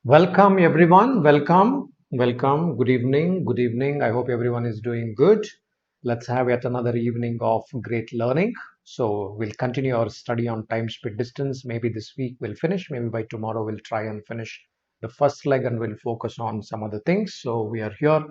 Welcome everyone. Welcome. Good evening. Good evening. I hope everyone is doing good. Let's have yet another evening of great learning. So we'll continue our study on time, speed, distance. Maybe this week we'll finish. Maybe by tomorrow we'll try and finish the first leg and we'll focus on some other things. So we are here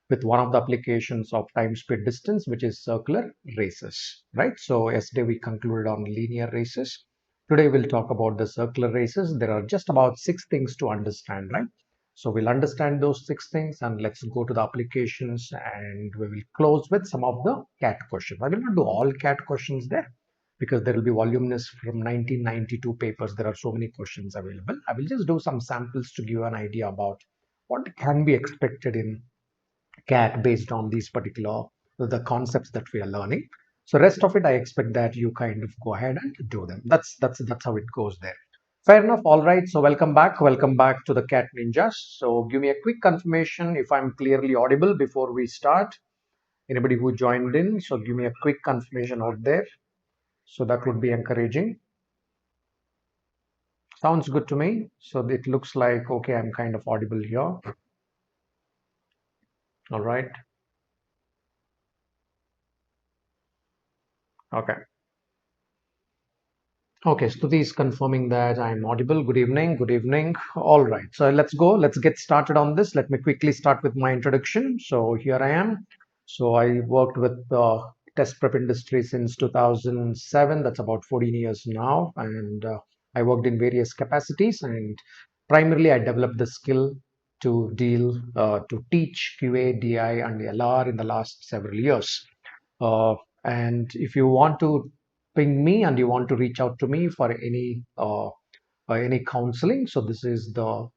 with one of the applications of time, speed, distance, which is circular races, right? So yesterday we concluded on linear races. Today we'll talk about the circular races. There are just about 6 things to understand, right? So we'll understand those 6 things and let's go to the applications and we will close with some of the CAT questions. I will not do all CAT questions there because there will be voluminous from 1992 papers. There are so many questions available. I will just do some samples to give you an idea about what can be expected in CAT based on these particular the concepts that we are learning. So rest of it, I expect that you kind of go ahead and do them. That's how it goes there. Fair enough. All right. So welcome back. Welcome back to the Cat Ninjas. So give me a quick confirmation if I'm clearly audible before we start. Anybody who joined in, so give me a quick confirmation out there. So that would be encouraging. Sounds good to me. So it looks like okay, I'm kind of audible here. All right. Okay. Okay, Stuti is confirming that I'm audible. Good evening. Good evening. All right. So let's go. Let's get started on this. Let me quickly start with my introduction. So here I am. So I worked with the test prep industry since 2007. That's about 14 years now. And I worked in various capacities. And primarily, I developed the skill to teach QA, DI, and LR in the last several years. And if you want to ping me and you want to reach out to me for any counseling, so this is the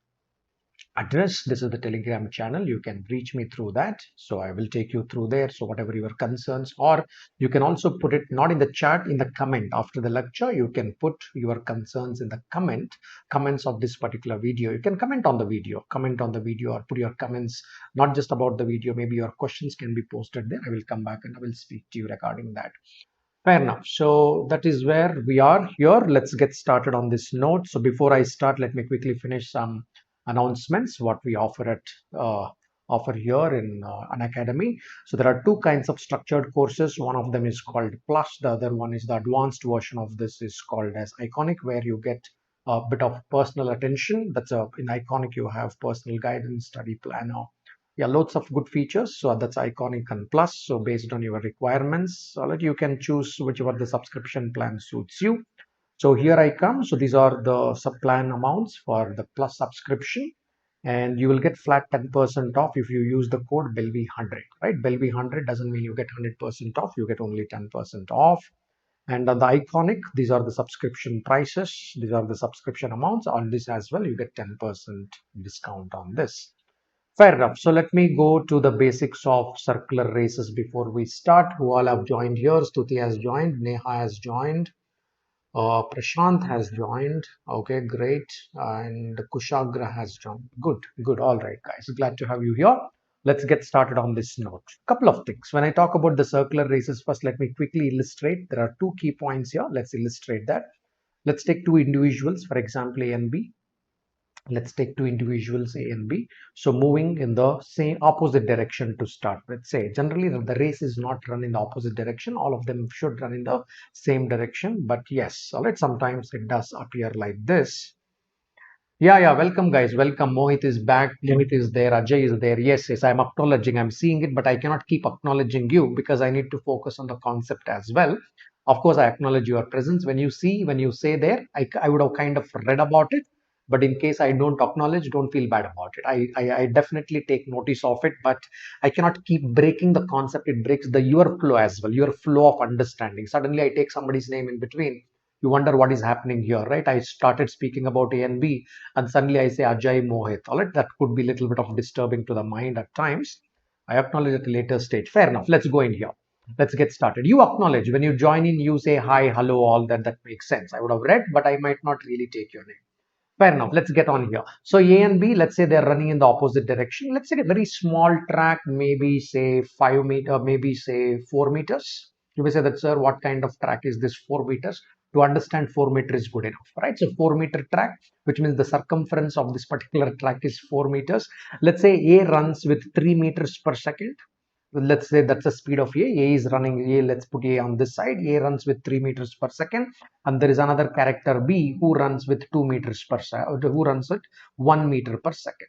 address, this is the Telegram channel. You can reach me through that, so I will take you through there. So whatever your concerns, or you can also put it not in the chat, in the comment after the lecture. You can put your concerns in the comments of this particular video. You can comment on the video, or put your comments not just about the video. Maybe your questions can be posted there. I will come back and I will speak to you regarding that. Fair enough. So that is where we are here. Let's get started on this note. So before I start, let me quickly finish some announcements, what we offer here in Unacademy. So there are two kinds of structured courses. One of them is called Plus. The other one is the advanced version of this is called as Iconic, where you get a bit of personal attention. In Iconic you have personal guidance, study planner, yeah, loads of good features. So that's Iconic and Plus. So based on your requirements, you can choose whichever the subscription plan suits you. So here I come. So these are the sub plan amounts for the Plus subscription, and you will get flat 10% off if you use the code Belvi 100. Right? Belvi 100 doesn't mean you get 100% off. You get only 10% off. And on the Iconic, these are the subscription prices. These are the subscription amounts. On this as well, you get 10% discount on this. Fair enough. So let me go to the basics of circular races before we start. Who all have joined here? Stuti has joined. Neha has joined. Prashant has joined. Okay, great. And Kushagra has joined. Good, good. All right, guys. Glad to have you here. Let's get started on this note. Couple of things. When I talk about the circular races, first let me quickly illustrate. There are two key points here. Let's illustrate that. Let's take two individuals, for example, A and B. Let's take two individuals A and B, so moving in the same opposite direction to start with. Say generally the race is not run in the opposite direction, all of them should run in the same direction, but yes, all right, sometimes it does appear like this. Yeah, welcome guys, welcome. Mohit is back, Mohit is there, Ajay is there. Yes, I'm acknowledging, I'm seeing it, but I cannot keep acknowledging you because I need to focus on the concept as well. Of course, I acknowledge your presence. When you say there, I would have kind of read about it, but in case I don't acknowledge, don't feel bad about it. I definitely take notice of it, but I cannot keep breaking the concept. It breaks your flow as well, your flow of understanding. Suddenly I take somebody's name in between. You wonder what is happening here, right? I started speaking about A and B, and suddenly I say Ajay Mohit. All right, that could be a little bit of disturbing to the mind at times. I acknowledge at a later stage. Fair enough. Let's go in here. Let's get started. You acknowledge when you join in, you say hi, hello, all that. That makes sense. I would have read, but I might not really take your name. Fair enough. Let's get on here. So A and B, let's say they're running in the opposite direction. Let's say a very small track, maybe say 5 meter, maybe say 4 meters. You may say that, sir, what kind of track is this 4 meters? To understand 4 meter is good enough, right? So 4 meter track, which means the circumference of this particular track is 4 meters. Let's say A runs with 3 meters per second. Let's say that's the speed of A is running A. Let's put A on this side. A runs with 3 meters per second, and there is another character B who runs with 2 meters per second, who runs at 1 meter per second.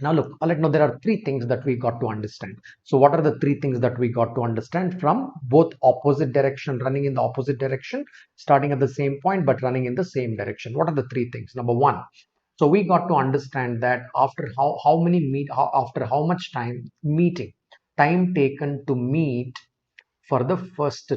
Now look, let know there are three things that we got to understand. So what are the three things that we got to understand from both opposite direction, running in the opposite direction, starting at the same point but running in the same direction? What are the three things? Number one, so we got to understand that after after how much time taken to meet for the first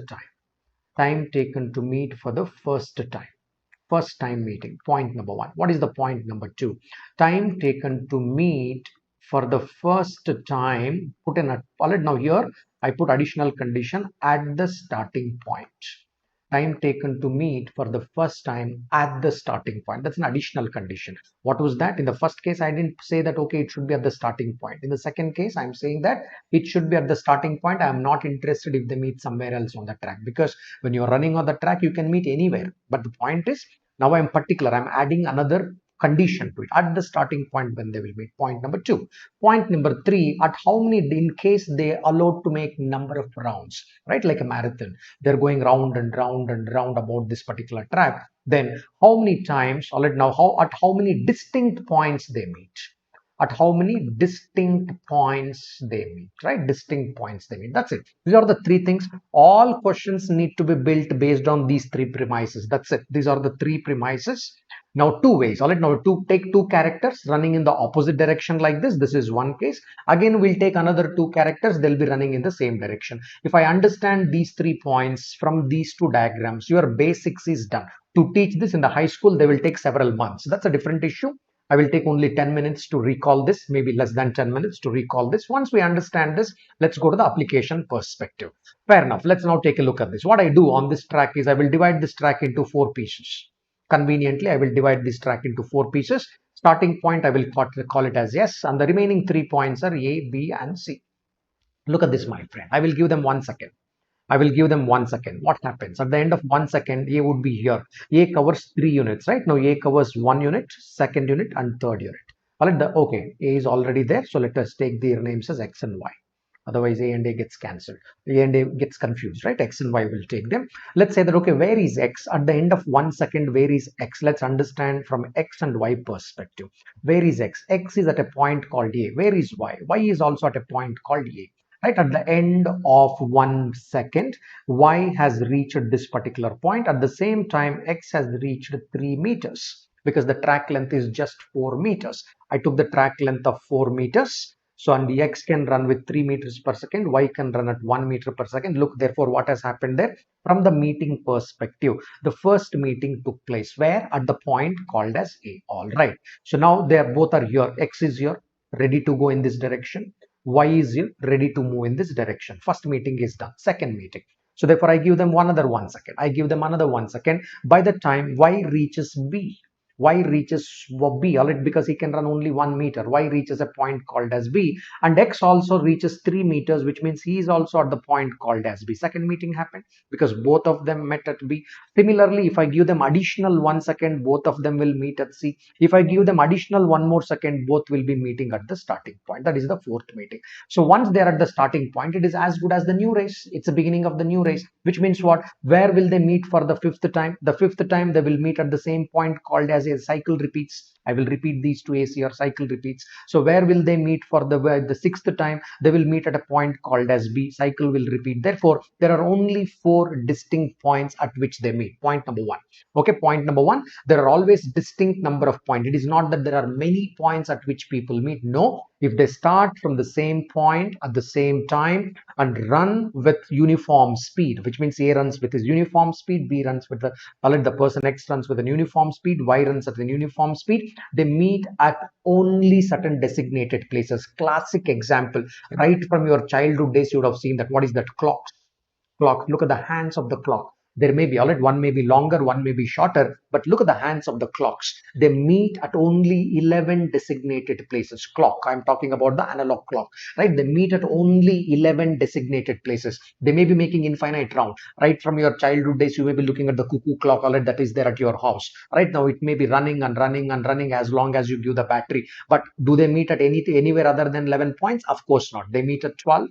time taken to meet for the first time meeting. Point number one. What is the point number two? Time taken to meet for the first time. Put in a palette. Now here I put additional condition at the starting point. Time taken to meet for the first time at the starting point. That's an additional condition. What was that? In the first case, I didn't say that, okay, it should be at the starting point. In the second case, I'm saying that it should be at the starting point. I'm not interested if they meet somewhere else on the track, because when you're running on the track, you can meet anywhere. But the point is, now I'm particular. I'm adding another condition to it at the starting point when they will meet. Point number two. Point number three, at how many, in case they allowed to make number of rounds, right? Like a marathon, they're going round and round and round about this particular track. Then how many times, at how many distinct points they meet. At how many distinct points they meet, right? Distinct points they meet. That's it. These are the three things. All questions need to be built based on these three premises. That's it. These are the three premises. Now, two ways. All right. Now, take two characters running in the opposite direction like this. This is one case. Again, we'll take another two characters. They'll be running in the same direction. If I understand these 3 points from these two diagrams, your basics is done. To teach this in the high school, they will take several months. That's a different issue. I will take only 10 minutes to recall this, maybe less than 10 minutes to recall this. Once we understand this, let's go to the application perspective. Fair enough. Let's now take a look at this. What I do on this track is I will divide this track into 4 pieces. Conveniently, I will divide this track into 4 pieces. Starting point, I will call it as S, and the remaining 3 points are A, B, and C. Look at this, my friend. I will give them 1 second. I will give them 1 second. What happens? At the end of 1 second, A would be here. A covers 3 units, right? Now A covers 1 unit, second unit, and third unit. Okay, A is already there. So let us take their names as X and Y. Otherwise, A and A gets cancelled. A and A gets confused, right? X and Y will take them. Let's say that, okay, where is X? At the end of 1 second, where is X? Let's understand from X and Y perspective. Where is X? X is at a point called A. Where is Y? Y is also at a point called A. Right, at the end of 1 second, Y has reached this particular point. At the same time, X has reached 3 meters because the track length is just 4 meters. I took the track length of 4 meters. So, and the X can run with 3 meters per second, Y can run at 1 meter per second. Look, therefore, what has happened there? From the meeting perspective, the first meeting took place where? At the point called as A. All right. So now they are both are here. X is here, ready to go in this direction. Y is here, ready to move in this direction. First meeting is done. Second meeting. So therefore, I give them another 1 second. I give them another 1 second. By the time Y reaches B, Y reaches B, all right, because he can run only 1 meter. Y reaches a point called as B, and X also reaches 3 meters, which means he is also at the point called as B. Second meeting happened because both of them met at B. Similarly, if I give them additional 1 second, both of them will meet at C. If I give them additional 1 more second, both will be meeting at the starting point. That is the fourth meeting. So once they are at the starting point, it is as good as the new race. It's the beginning of the new race, which means what? Where will they meet for the 5th time? The 5th time they will meet at the same point called as a cycle repeats. I will repeat these two AC or cycle repeats. So where will they meet for the 6th time? They will meet at a point called as B. Cycle will repeat. Therefore, there are only 4 distinct points at which they meet. Point number 1. Okay, point number 1. There are always distinct number of points. It is not that there are many points at which people meet. No, if they start from the same point at the same time and run with uniform speed, which means A runs with his uniform speed, B runs with the person X runs with an uniform speed, Y runs at an uniform speed, they meet at only certain designated places. Classic example, right from your childhood days, you would have seen that. What is that? Clock. Look at the hands of the clock. There may be, all right, one may be longer, one may be shorter, but look at the hands of the clocks. They meet at only 11 designated places. Clock, I'm talking about the analog clock, right? They meet at only 11 designated places. They may be making infinite round. Right from your childhood days, you may be looking at the cuckoo clock, all right, that is there at your house. Right now, it may be running and running and running as long as you give the battery. But do they meet at anywhere other than 11 points? Of course not. They meet at 12.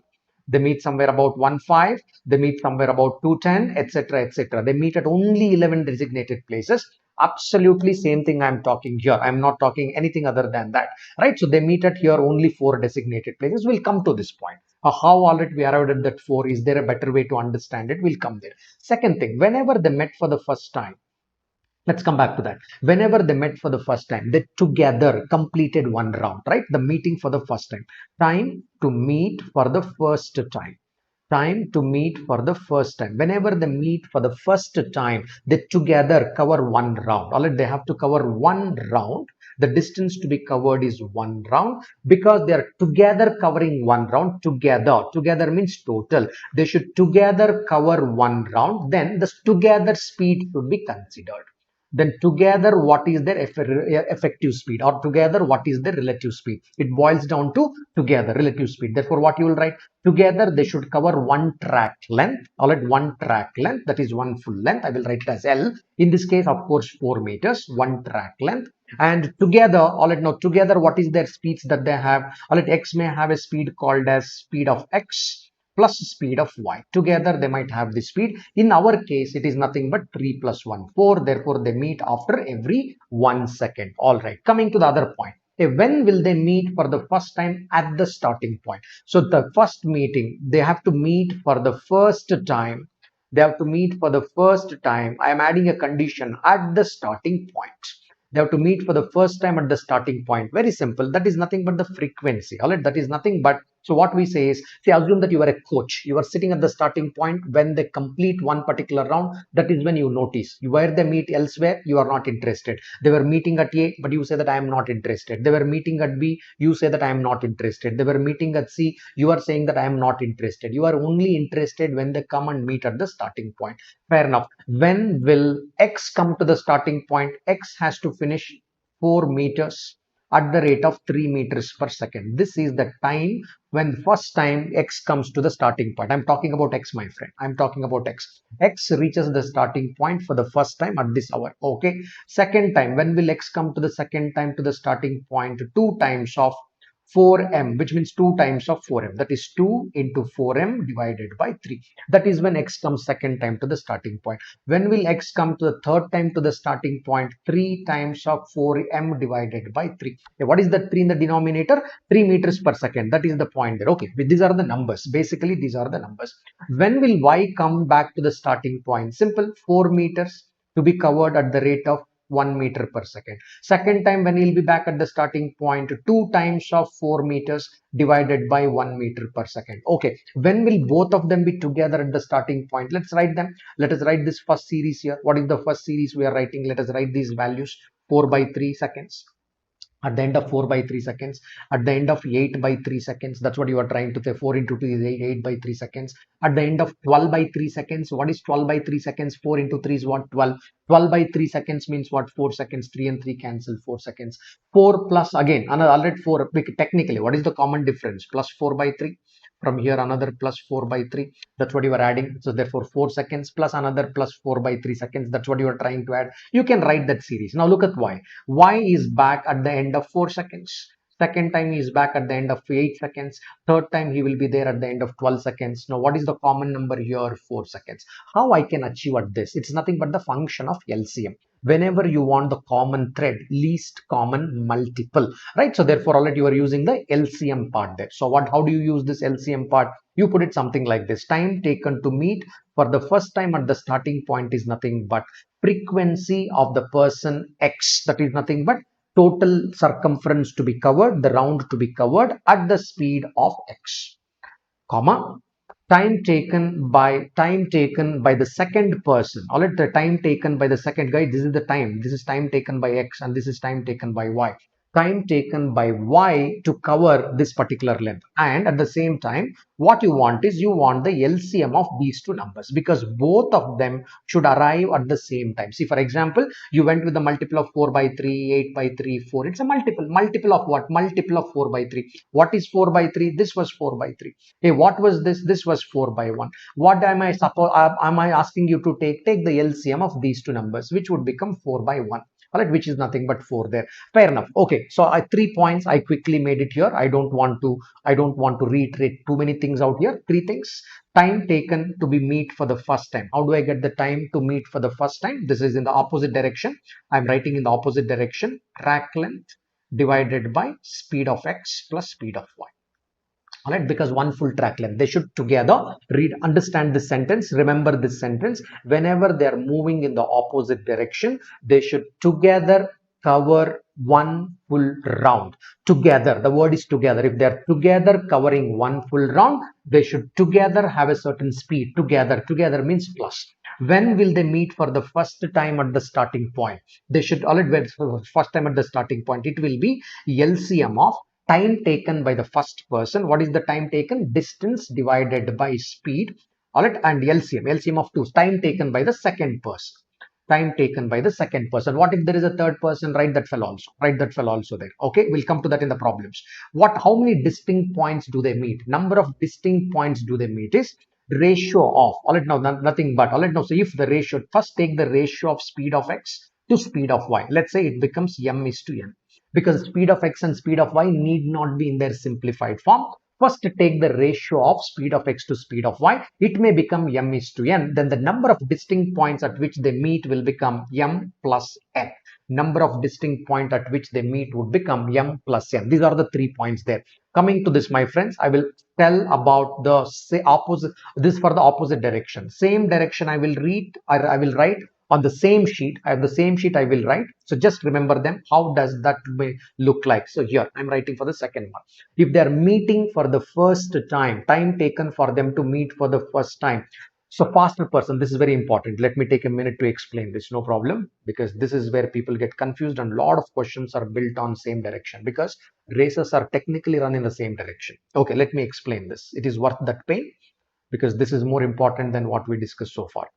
They meet somewhere about 1 5. They meet somewhere about 210, etc., etc. They meet at only 11 designated places. Absolutely same thing I'm talking here. I'm not talking anything other than that, right? So they meet at here only 4 designated places. We'll come to this point. How already we arrived at that 4? Is there a better way to understand it? We'll come there. Second thing, whenever they met for the first time, let's come back to that. Whenever they met for the first time, they together completed one round, right? The meeting for the first time. Time to meet for the first time. Time to meet for the first time. Whenever they meet for the first time, they together cover one round. All right, they have to cover one round. The distance to be covered is one round because they are together covering one round. Together means total. They should together cover one round. Then the together speed should be considered. Then together, what is their effective speed, or together what is their relative speed? It boils down to together relative speed. Therefore, what you will write, together they should cover one track length. All right, one track length, that is one full length. I will write it as L. In this case, of course, 4 meters, one track length. And together, all right, now together, what is their speeds that they have? All right, X may have a speed called as speed of X plus speed of y. Together they might have the speed. In our case, it is nothing but 3 plus 1, 4. Therefore, they meet after every 1 second. All right, coming to the other point. When will they meet for the first time? At the starting point. So the first meeting, they have to meet for the first time. They have to meet for the first time. I am adding a condition at the starting point. They have to meet for the first time at the starting point. Very simple. That is nothing but the frequency. All right, that is nothing but, so what we say is, say, assume that you are a coach. You are sitting at the starting point. When they complete one particular round, that is when you notice. Where they meet elsewhere, you are not interested. They were meeting at A, but you say that I am not interested. They were meeting at B, you say that I am not interested. They were meeting at C, you are saying that I am not interested. You are only interested when they come and meet at the starting point. Fair enough. When will X come to the starting point? X has to finish 4 meters at the rate of 3 meters per second. This is the time when first time X comes to the starting point. I'm talking about X, my friend. I'm talking about X. X reaches the starting point for the first time at this hour. Okay. Second time, when will X come to the second time to the starting point? 2 times of 4m, which means 2 times of 4m. That is 2 into 4m divided by 3. That is when X comes second time to the starting point. When will X come to the third time to the starting point? 3 times of 4m divided by 3. Okay, what is that 3 in the denominator? 3 meters per second. That is the point there. Okay, these are the numbers. Basically, these are the numbers. When will Y come back to the starting point? Simple, 4 meters to be covered at the rate of 1 meter per second. Second time, when he'll be back at the starting point, 2 times of 4 meters divided by 1 meter per second. Okay, when will both of them be together at the starting point? Let's write them. Let us write this first series here. What is the first series we are writing? Let us write these values. 4 by 3 seconds. At the end of 4 by 3 seconds, at the end of 8 by 3 seconds, that's what you are trying to say. 4 into 2 is 8 by 3 seconds. At the end of 12 by 3 seconds, what is 12 by 3 seconds? 4 into 3 is what? 12. 12 by 3 seconds means what? 4 seconds. 3 and 3 cancel, 4 seconds. 4 plus again another, already 4. Technically, what is the common difference? Plus 4 by 3. From here another plus 4 by 3. That's what you are adding. So therefore 4 seconds plus another plus 4 by 3 seconds. That's what you are trying to add. You can write that series. Now look at Y. Y is back at the end of 4 seconds. Second time he is back at the end of 8 seconds. Third time he will be there at the end of 12 seconds. Now what is the common number here? 4 seconds. How I can achieve at this? It's nothing but the function of LCM. Whenever you want the common thread, least common multiple, right? So therefore already you are using the LCM part there. So how do you use this LCM part? You put it something like this. Time taken to meet for the first time at the starting point is nothing but frequency of the person X. That is nothing but total circumference to be covered, the round to be covered at the speed of X, comma, time taken by the second person. All right, the time taken by the second guy, this is the time. This is time taken by X and this is time taken by Y. time taken by y to cover this particular length. And at the same time, what you want is you want the LCM of these two numbers, because both of them should arrive at the same time. See, for example, you went with the multiple of 4 by 3, 8 by 3, 4. It's a multiple of what? Multiple of 4 by 3. What is 4 by 3? This was 4 by 3. Hey, what was this? This was 4 by 1. What am I asking you to take? Take the LCM of these two numbers, which would become 4 by 1. All right, which is nothing but 4 there. Fair enough. Okay, so 3 points I quickly made it here. I don't want to reiterate too many things out here. 3 things. Time taken to be meet for the first time. How do I get the time to meet for the first time? This is in the opposite direction. I'm writing in the opposite direction. Track length divided by speed of x plus speed of y. All right, because one full track length, they should together understand this sentence, remember this sentence. Whenever they are moving in the opposite direction, they should together cover one full round. Together, the word is together. If they are together covering one full round, they should together have a certain speed. Together means plus. When will they meet for the first time at the starting point? They should already first time at the starting point. It will be LCM of time taken by the first person. What is the time taken? Distance divided by speed. All right, and LCM of 2, time taken by the second person. Time taken by the second person. What if there is a third person? Write that fell also. Write that fell also there. Okay, we'll come to that in the problems. How many distinct points do they meet? Number of distinct points do they meet is ratio of. All right, now nothing but. All right, now so if the ratio, first take the ratio of speed of x to speed of y. Let's say it becomes m is to n, because speed of x and speed of y need not be in their simplified form. First, take the ratio of speed of x to speed of y. It may become m is to n. Then the number of distinct points at which they meet will become m plus n. Number of distinct points at which they meet would become m plus n. These are the 3 points there. Coming to this, my friends, I will tell about the opposite. This for the opposite direction. Same direction I will read. I will write on the same sheet. I have the same sheet I will write. So just remember them. How does that look like? So here I'm writing for the second one. If they are meeting for the first time, time taken for them to meet for the first time. So faster person, this is very important. Let me take a minute to explain this, no problem, because this is where people get confused and a lot of questions are built on same direction, because races are technically run in the same direction. Okay, let me explain this. It is worth that pain, because this is more important than what we discussed so far.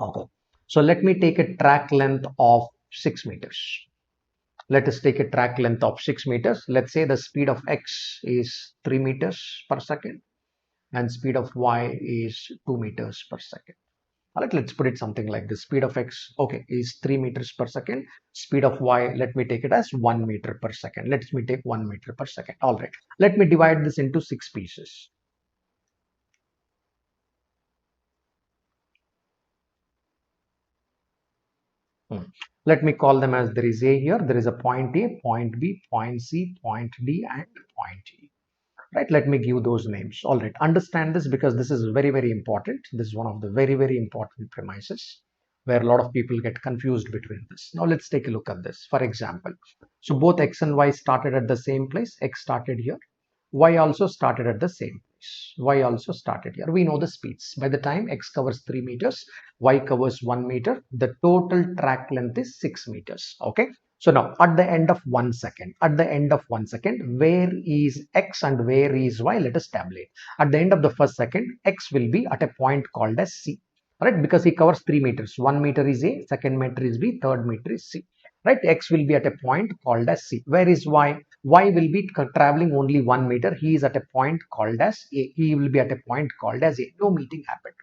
Okay, so let me take a track length of 6 meters. Let us take a track length of 6 meters. Let's say the speed of x is 3 meters per second and speed of y is 2 meters per second. All right, let's put it something like this. Speed of x, okay, is 3 meters per second. Speed of y, let me take it as 1 meter per second. Let me take 1 meter per second. All right, let me divide this into 6 pieces. Let me call them as, there is A here, there is a point A, point B, point C, point D, and point E. Right, let me give those names. All right, understand this, because this is very, very important. This is one of the very, very important premises where a lot of people get confused between this. Now let's take a look at this. For example, so both x and y started at the same place. X started here, y also started at the same place. Y also started here. We know the speeds. By the time x covers 3 meters, y covers 1 meter, the total track length is 6 meters. Okay, so now at the end of 1 second, where is x and where is y? Let us tabulate. At the end of the first second, x will be at a point called as C. Right, because he covers 3 meters. 1 meter is A, second meter is B, third meter is C. Right, x will be at a point called as C. Where is y? Y will be traveling only 1 meter. He is at a point called as A. He will be at a point called as A. No meeting happened.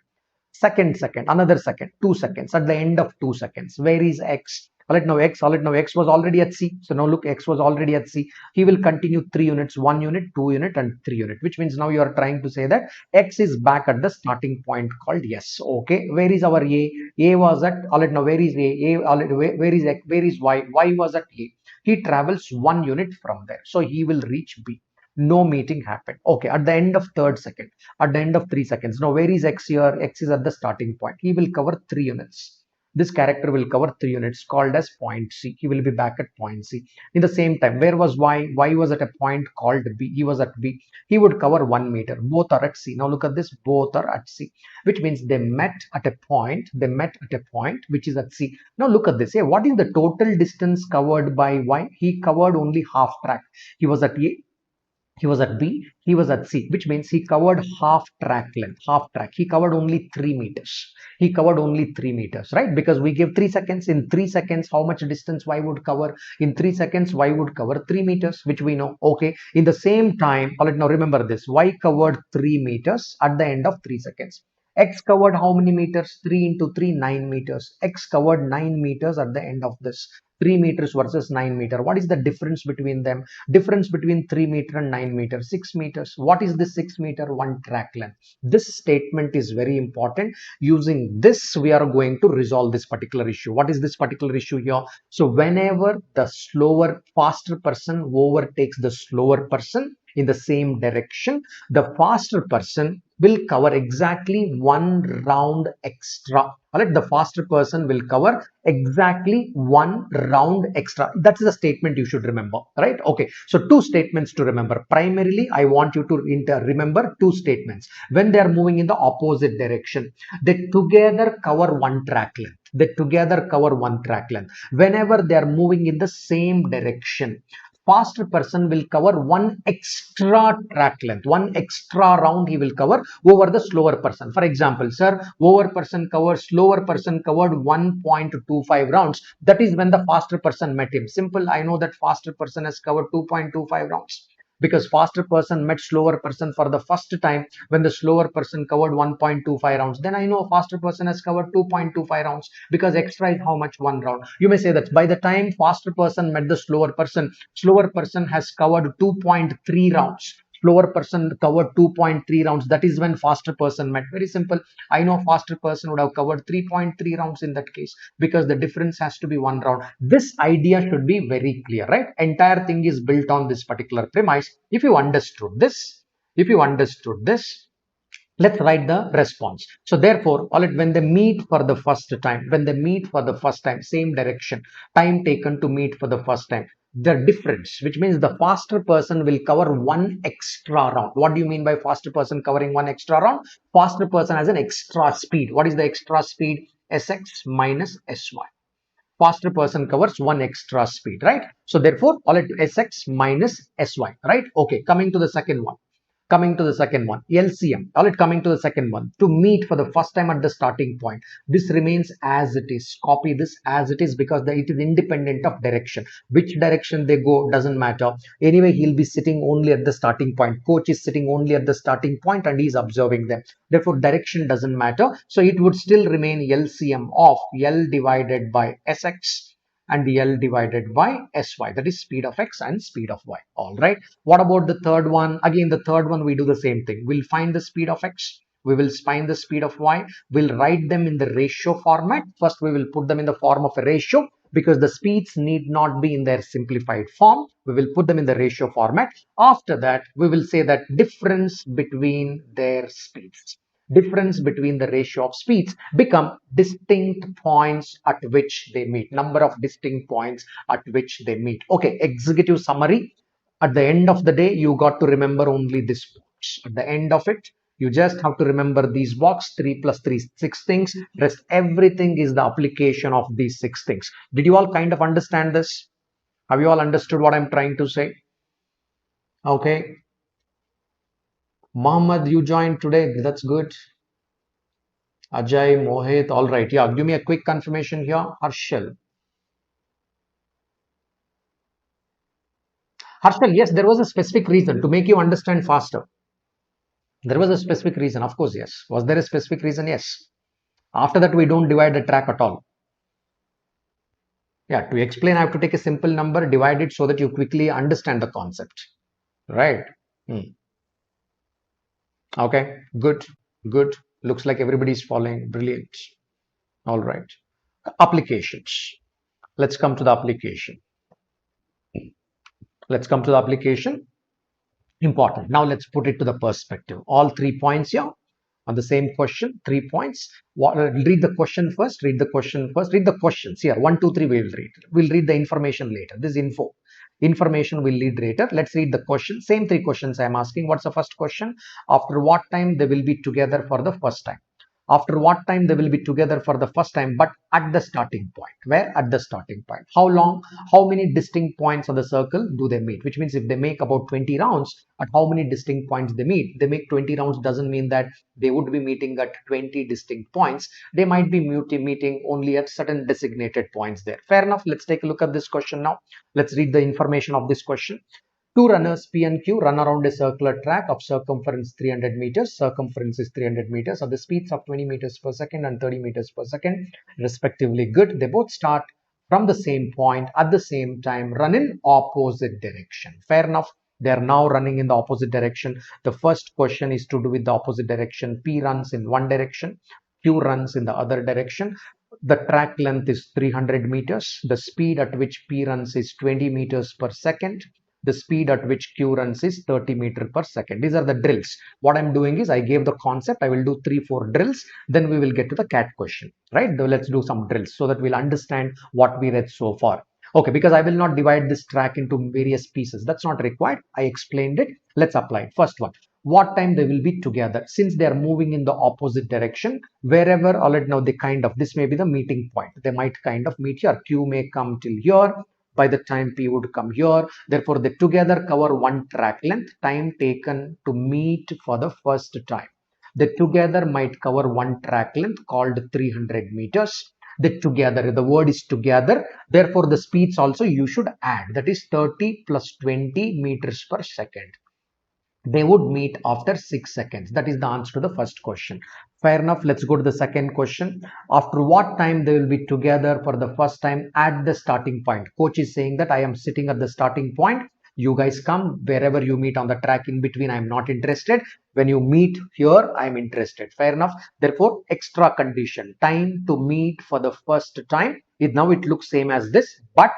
Second, another second, 2 seconds. At the end of 2 seconds, where is x? All right, now x was already at C. So now look, x was already at C. He will continue 3 units, 1 unit, 2 unit, and 3 unit, which means now you are trying to say that x is back at the starting point called S. Okay, where is our A? A was at, all right, now where is A? Where is X? Where is Y? Y was at A. He travels 1 unit from there. So he will reach B. No meeting happened. Okay, at the end of third second, at the end of 3 seconds. Now where is x here? X is at the starting point. He will cover 3 units. This character will cover 3 units called as point C. He will be back at point C. In the same time, where was Y? Y was at a point called B. He was at B. He would cover 1 meter. Both are at C. Now look at this. Both are at C, which means they met at a point. They met at a point which is at C. Now look at this. Hey, what is the total distance covered by Y? He covered only half track. He was at A, he was at B, he was at C, which means he covered half track length, half track. He covered only 3 meters. He covered only 3 meters, right? Because we give 3 seconds. In 3 seconds, how much distance Y would cover? In 3 seconds, Y would cover 3 meters, which we know. Okay. In the same time, all right, now remember this. Y covered 3 meters at the end of 3 seconds. X covered how many meters? 3 into 3, 9 meters. X covered 9 meters at the end of this. 3 meters versus 9 meter. What is the difference between them? Difference between 3 meter and 9 meter? 6 meters. What is the 6 meter? 1 track length. This statement is very important. Using this, we are going to resolve this particular issue. What is this particular issue here? So whenever the faster person overtakes the slower person in the same direction, the faster person will cover exactly 1 round extra. All right, the faster person will cover exactly 1 round extra. That's the statement you should remember, right? Okay, so 2 statements to remember. Primarily, I want you to remember 2 statements. When they are moving in the opposite direction, they together cover 1 track length. They together cover 1 track length. Whenever they are moving in the same direction, faster person will cover 1 extra track length, 1 extra round he will cover over the slower person. For example, sir, slower person covered 1.25 rounds. That is when the faster person met him. Simple, I know that faster person has covered 2.25 rounds, because faster person met slower person for the first time when the slower person covered 1.25 rounds. Then I know faster person has covered 2.25 rounds, because extra is how much? 1 round. You may say that by the time faster person met the slower person has covered 2.3 rounds. Slower person covered 2.3 rounds. That is when faster person met. Very simple. I know faster person would have covered 3.3 rounds in that case, because the difference has to be 1 round. This idea should be very clear, right? Entire thing is built on this particular premise. If you understood this, let's write the response. So therefore, all right, when they meet for the first time, same direction, time taken to meet for the first time, the difference, which means the faster person will cover 1 extra round. What do you mean by faster person covering 1 extra round? Faster person has an extra speed. What is the extra speed? Sx minus sy. Faster person covers 1 extra speed, right? So therefore, all it Sx minus Sy, right? Okay, coming to the second one. LCM. All right, coming to the second one. To meet for the first time at the starting point. This remains as it is. Copy this as it is, because it is independent of direction. Which direction they go doesn't matter. Anyway, he'll be sitting only at the starting point. Coach is sitting only at the starting point and he's observing them. Therefore, direction doesn't matter. So it would still remain LCM of L divided by Sx and L divided by Sy. That is speed of X and speed of Y. All right. What about the third one? Again, the third one, we do the same thing. We'll find the speed of X. We will find the speed of Y. We'll write them in the ratio format. First, we will put them in the form of a ratio, because the speeds need not be in their simplified form. We will put them in the ratio format. After that, we will say that difference between their speeds. Difference between the ratio of speeds become distinct points at which they meet. Number of distinct points at which they meet. Okay, executive summary. At the end of the day, you got to remember only this box. At the end of it, you just have to remember these box. 3 plus 3, 6 things. Rest everything is the application of these 6 things. Did you all kind of understand this? Have you all understood what I'm trying to say? Okay. Mohammed, you joined today. That's good. Ajay, Mohit, all right. Yeah, give me a quick confirmation here. Harshal. Harshal, yes, there was a specific reason to make you understand faster. There was a specific reason, of course, yes. Was there a specific reason? Yes. After that, we don't divide the track at all. Yeah, to explain, I have to take a simple number, divide it so that you quickly understand the concept. Right? Okay, good, good. Looks like everybody's following. Brilliant. All right. Applications. Let's come to the application. Important. Now let's put it to the perspective. All 3 points here. On the same question, 3 points. Read the question first, read the question first, read the questions. Here, 1, 2, 3 we will read. We'll read the information later. This info. Information will read later. Let's read the question. Same three questions I am asking. What's the first question? After what time they will be together for the first time? After what time they will be together for the first time, but at the starting point. Where? At the starting point. How long? How many distinct points of the circle do they meet? Which means if they make about 20 rounds, at how many distinct points they meet? They make 20 rounds doesn't mean that they would be meeting at 20 distinct points. They might be meeting only at certain designated points there. Fair enough. Let's take a look at this question now. Let's read the information of this question. Two runners P and Q run around a circular track of circumference 300 meters. Circumference is 300 meters at the speeds of 20 meters per second and 30 meters per second, respectively. Good. They both start from the same point at the same time, run in opposite direction. Fair enough. They are now running in the opposite direction. The first question is to do with the opposite direction. P runs in one direction. Q runs in the other direction. The track length is 300 meters. The speed at which P runs is 20 meters per second. The speed at which Q runs is 30 meters per second. These are the drills. What I'm doing is I gave the concept. I will do 3-4 drills. Then we will get to the CAT question, right? So let's do some drills so that we'll understand what we read so far. Okay, because I will not divide this track into various pieces. That's not required. I explained it. Let's apply it. First one. What time they will be together? Since they are moving in the opposite direction, wherever already now they kind of, this may be the meeting point. They might kind of meet here. Q may come till here. By the time P would come here. Therefore, they together cover one track length. Time taken to meet for the first time. They together might cover one track length called 300 meters. They together, the word is together. Therefore, the speeds also you should add. That is 30 plus 20 meters per second. They would meet after 6 seconds. That is the answer to the first question. Fair enough. Let's go to the second question. After what time they will be together for the first time at the starting point? Coach is saying that I am sitting at the starting point. You guys come wherever you meet on the track in between. I am not interested. When you meet here, I am interested. Fair enough. Therefore, extra condition. Time to meet for the first time. Now it looks same as this, but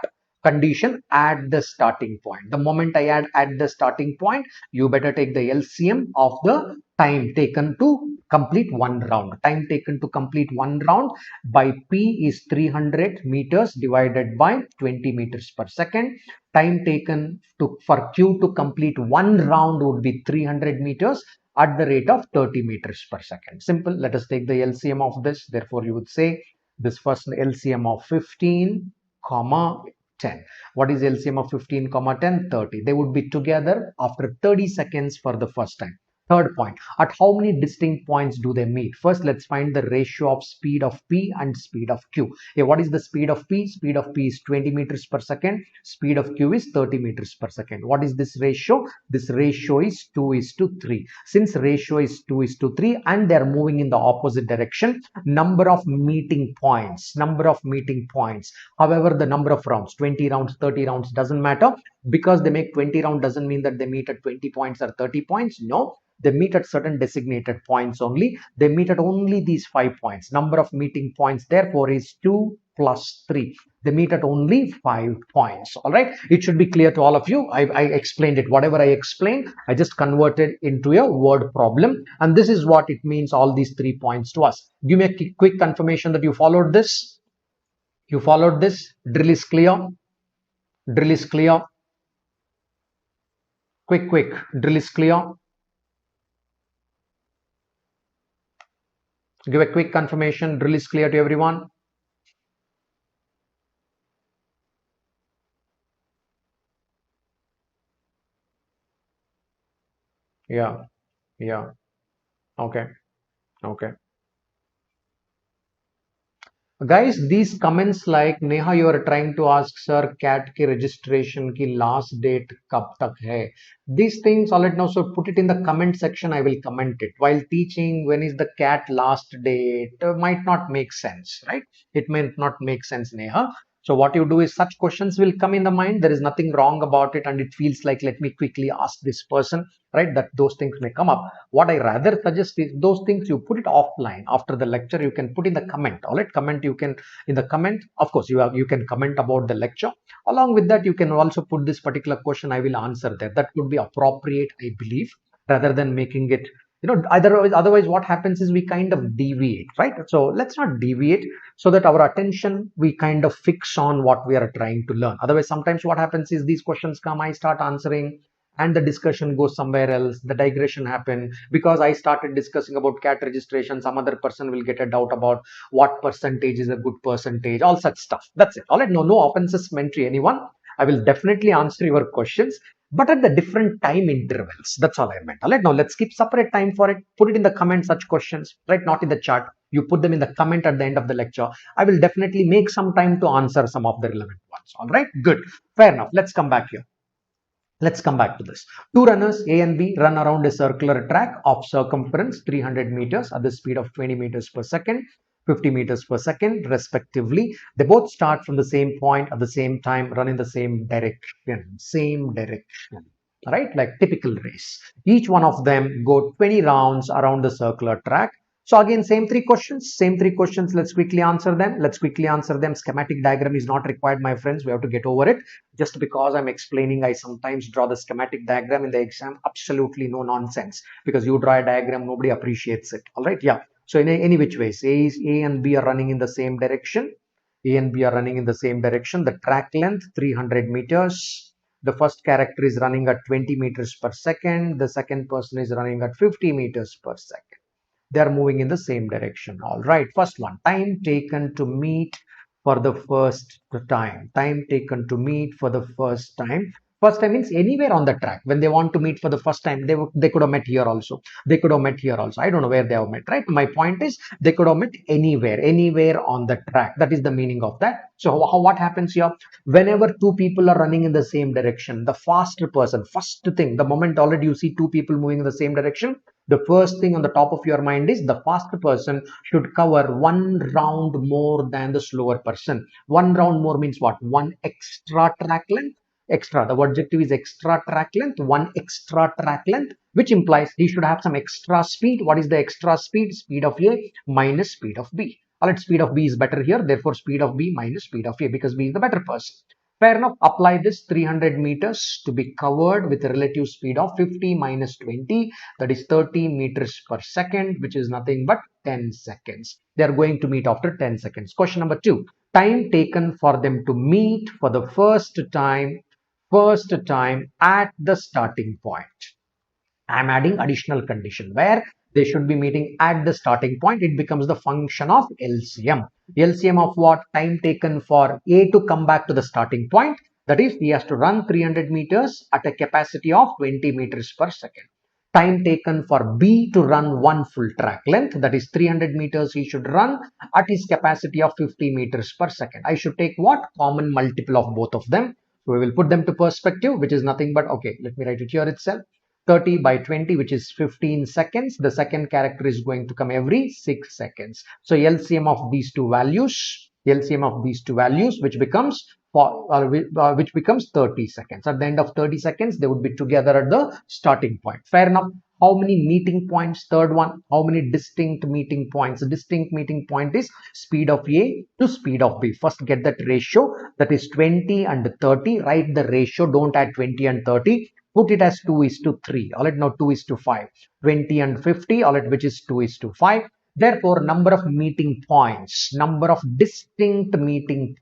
condition at the starting point. The moment I add at the starting point, you better take the LCM of the time taken to complete one round. Time taken to complete one round by P is 300 meters divided by 20 meters per second. Time taken for Q to complete one round would be 300 meters at the rate of 30 meters per second. Simple. Let us take the LCM of this. Therefore, you would say this first LCM of 15, 10. What is LCM of 15, 10? 30. They would be together after 30 seconds for the first time. Third point, at how many distinct points do they meet? First, let's find the ratio of speed of P and speed of Q. What is the speed of P? Speed of P is 20 meters per second. Speed of Q is 30 meters per second. What is this ratio? This ratio is 2:3. Since ratio is 2:3 and they are moving in the opposite direction, number of meeting points. However, the number of rounds, 20 rounds, 30 rounds, doesn't matter. Because they make 20 rounds doesn't mean that they meet at 20 points or 30 points. No. They meet at certain designated points only. They meet at only these 5 points. Number of meeting points therefore is 2 plus 3. They meet at only 5 points. All right. It should be clear to all of you. I explained it. Whatever I explained, I just converted into a word problem. And this is what it means, all these 3 points to us. Give me a quick confirmation that you followed this. You followed this. Drill is clear. Drill is clear. Quick. Drill is clear. Give a quick confirmation. Drill is clear to everyone. Yeah. Okay. Guys, these comments like Neha, you are trying to ask sir CAT की registration की last date कब तक है? These things already now, so put it in the comment section. I will comment it. While teaching, when is the CAT last date? Might not make sense, right? It may not make sense, Neha. So what you do is such questions will come in the mind. There is nothing wrong about it, and it feels like let me quickly ask this person, right? That those things may come up. What I rather suggest is those things you put it offline after the lecture. You can put in the comment. All right, comment you can in the comment. Of course, you can comment about the lecture. Along with that, you can also put this particular question. I will answer that. That would be appropriate, I believe, rather than making it Otherwise what happens is we kind of deviate, right? So let's not deviate, so that our attention, we kind of fix on what we are trying to learn. Otherwise sometimes what happens is these questions come, I start answering, and the discussion goes somewhere else, the digression happen, because I started discussing about cat registration, some other person will get a doubt about what percentage is a good percentage, all such stuff. That's it. All right, no offenses meant to anyone. I will definitely answer your questions, but at the different time intervals. That's all I meant. All right, now let's keep separate time for it. Put it in the comment, such questions, right? Not in the chat. You put them in the comment at the end of the lecture. I will definitely make some time to answer some of the relevant ones. All right, good. Fair enough. Let's come back here. Let's come back to this. Two runners, A and B, run around a circular track of circumference 300 meters at the speed of 20 meters per second, 50 meters per second, respectively. They both start from the same point at the same time, run in the same direction, right? Like typical race. Each one of them go 20 rounds around the circular track. So again, same three questions. Let's quickly answer them. Schematic diagram is not required, my friends. We have to get over it. Just because I'm explaining, I sometimes draw the schematic diagram in the exam. Absolutely no nonsense. Because you draw a diagram, nobody appreciates it. All right, yeah. So in any which ways, A and B are running in the same direction. The track length 300 meters. The first character is running at 20 meters per second. The second person is running at 50 meters per second. They are moving in the same direction. All right, first one, time taken to meet for the first time. First time means anywhere on the track. When they want to meet for the first time, they could have met here also. I don't know where they have met, right? My point is they could have met anywhere on the track. That is the meaning of that. So what happens here? Whenever two people are running in the same direction, the faster person, first thing, the moment already you see two people moving in the same direction, the first thing on the top of your mind is the faster person should cover one round more than the slower person. One round more means what? One extra track length. Extra, the objective is extra track length, one extra track length, which implies he should have some extra speed. What is the extra speed? Speed of A minus speed of B. All right, speed of B is better here, therefore speed of B minus speed of A, because B is the better person. Fair enough. Apply this 300 meters to be covered with a relative speed of 50 minus 20, that is 30 meters per second, which is nothing but 10 seconds. They are going to meet after 10 seconds. Question number 2. Time taken for them to meet for the first time at the starting point. I am adding additional condition where they should be meeting at the starting point. It becomes the function of LCM. LCM of what? Time taken for A to come back to the starting point. That is, he has to run 300 meters at a capacity of 20 meters per second. Time taken for B to run one full track length, that is 300 meters he should run at his capacity of 50 meters per second. I should take what? Common multiple of both of them. So we will put them to perspective, which is nothing but, okay, let me write it here itself. 30 by 20, which is 15 seconds. The second character is going to come every 6 seconds. So LCM of these two values, which becomes 30 seconds. At the end of 30 seconds, they would be together at the starting point. Fair enough. How many meeting points? Third one, how many distinct meeting points? A distinct meeting point is speed of A to speed of B. First get that ratio, that is 20 and 30. Write the ratio, don't add 20 and 30. Put it as 2:3. All right, now 2:5. 20 and 50, all right, which is 2:5. Therefore, number of meeting points, number of distinct meeting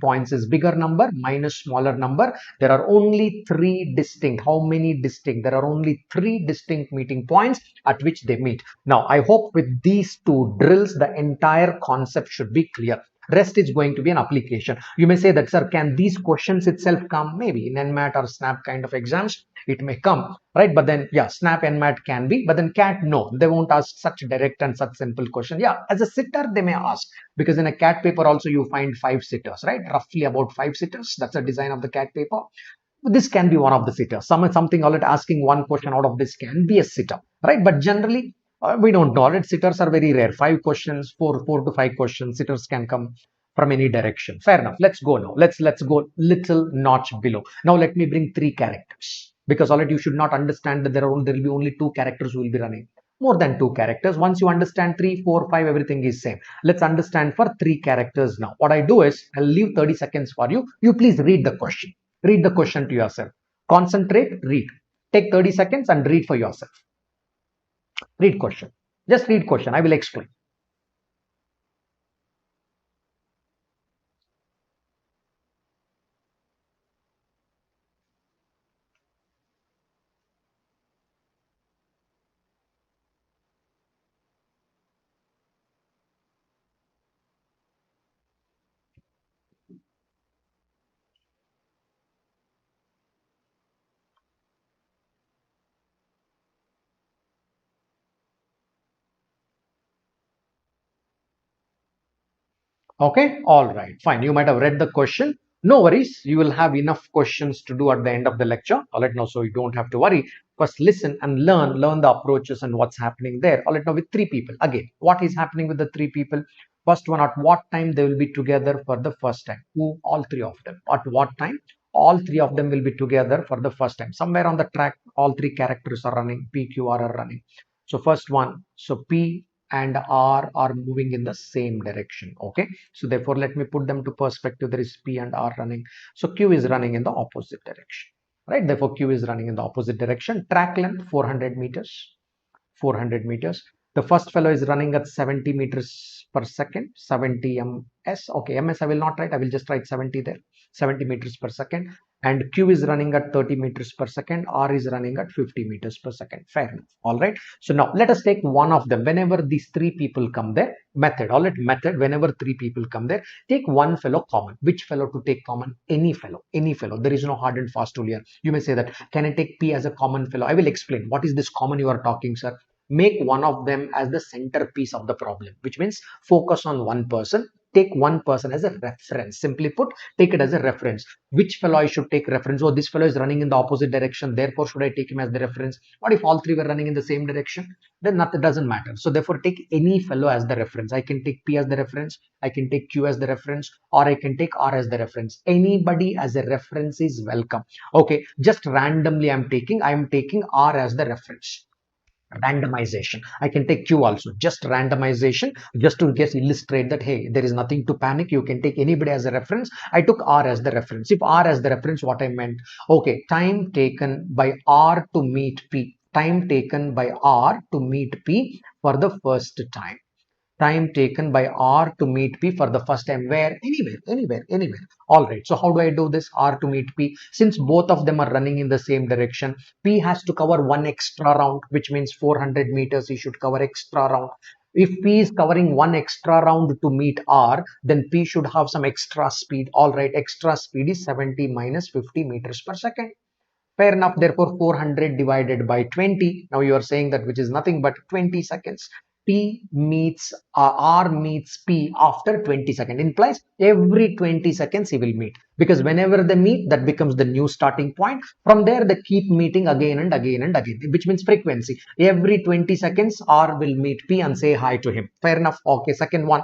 points is bigger number minus smaller number. There are only 3 distinct. How many distinct? There are only 3 distinct meeting points at which they meet. Now, I hope with these 2 drills, the entire concept should be clear. Rest is going to be an application. You may say that, sir, can these questions itself come? Maybe in NMAT or SNAP kind of exams, it may come, right? But then, yeah, SNAP, NMAT can be, but then CAT, no, they won't ask such direct and such simple question. Yeah, as a sitter, they may ask, because in a CAT paper also you find 5 sitters, right? Roughly about 5 sitters. That's the design of the CAT paper. This can be one of the sitters. Something already asking one question out of this can be a sitter, right? But generally, we don't know. Right? Sitters are very rare. 5 questions, 4 to 5 questions. Sitters can come from any direction. Fair enough. Let's go now. Let's go little notch below. Now let me bring 3 characters, because already you should not understand that there will be only 2 characters who will be running. More than 2 characters. Once you understand 3, 4, 5, everything is same. Let's understand for 3 characters now. What I do is I'll leave 30 seconds for you. You please read the question. Read the question to yourself. Concentrate. Read. Take 30 seconds and read for yourself. Read question. Just read question. I will explain. Okay, all right, fine. You might have read the question. No worries, you will have enough questions to do at the end of the lecture. All right, now, so you don't have to worry. First, listen and learn the approaches and what's happening there. All right, now with three people. Again, what is happening with the three people? First one, at what time they will be together for the first time? Who? All three of them. At what time? All three of them will be together for the first time. Somewhere on the track, all three characters are running. P, Q, R are running. So first one, so P and R are moving in the same direction. Okay, so therefore let me put them to perspective. There is P and R running, so Q is running in the opposite direction, right? Therefore Q is running in the opposite direction. Track length 400 meters. 400 meters. The first fellow is running at 70 meters per second, 70 ms. Okay, ms I will not write, I will just write 70 there, 70 meters per second. And Q is running at 30 meters per second, R is running at 50 meters per second. Fair enough. All right. So now let us take one of them. Whenever these three people come there, method, all right, method, whenever three people come there, take one fellow common. Which fellow to take common? Any fellow, any fellow. There is no hard and fast rule here. You may say that, can I take P as a common fellow? I will explain. What is this common you are talking, sir? Make one of them as the centerpiece of the problem, which means focus on one person. Take one person as a reference. Simply put, take it as a reference. Which fellow I should take reference? Oh, this fellow is running in the opposite direction, therefore should I take him as the reference? What if all three were running in the same direction? Then nothing, doesn't matter. So therefore take any fellow as the reference. I can take P as the reference, I can take Q as the reference, or I can take R as the reference. Anybody as a reference is welcome. Okay, just randomly I am taking R as the reference. Randomization. I can take Q also, just randomization, just to just illustrate that, hey, there is nothing to panic. You can take anybody as a reference. I took R as the reference. If R as the reference, what I meant, okay, time taken by R to meet P, time taken by R to meet P for the first time. Time taken by R to meet P for the first time. Where? Anywhere. All right. So how do I do this? R to meet P. Since both of them are running in the same direction, P has to cover one extra round, which means 400 meters. He should cover extra round. If P is covering one extra round to meet R, then P should have some extra speed. All right. Extra speed is 70 minus 50 meters per second. Fair enough. Therefore, 400 divided by 20. Now you are saying that, which is nothing but 20 seconds. P meets R meets P after 20 seconds. Implies every 20 seconds he will meet. Because whenever they meet, that becomes the new starting point. From there, they keep meeting again and again and again, which means frequency. Every 20 seconds, R will meet P and say hi to him. Fair enough. Okay, second one.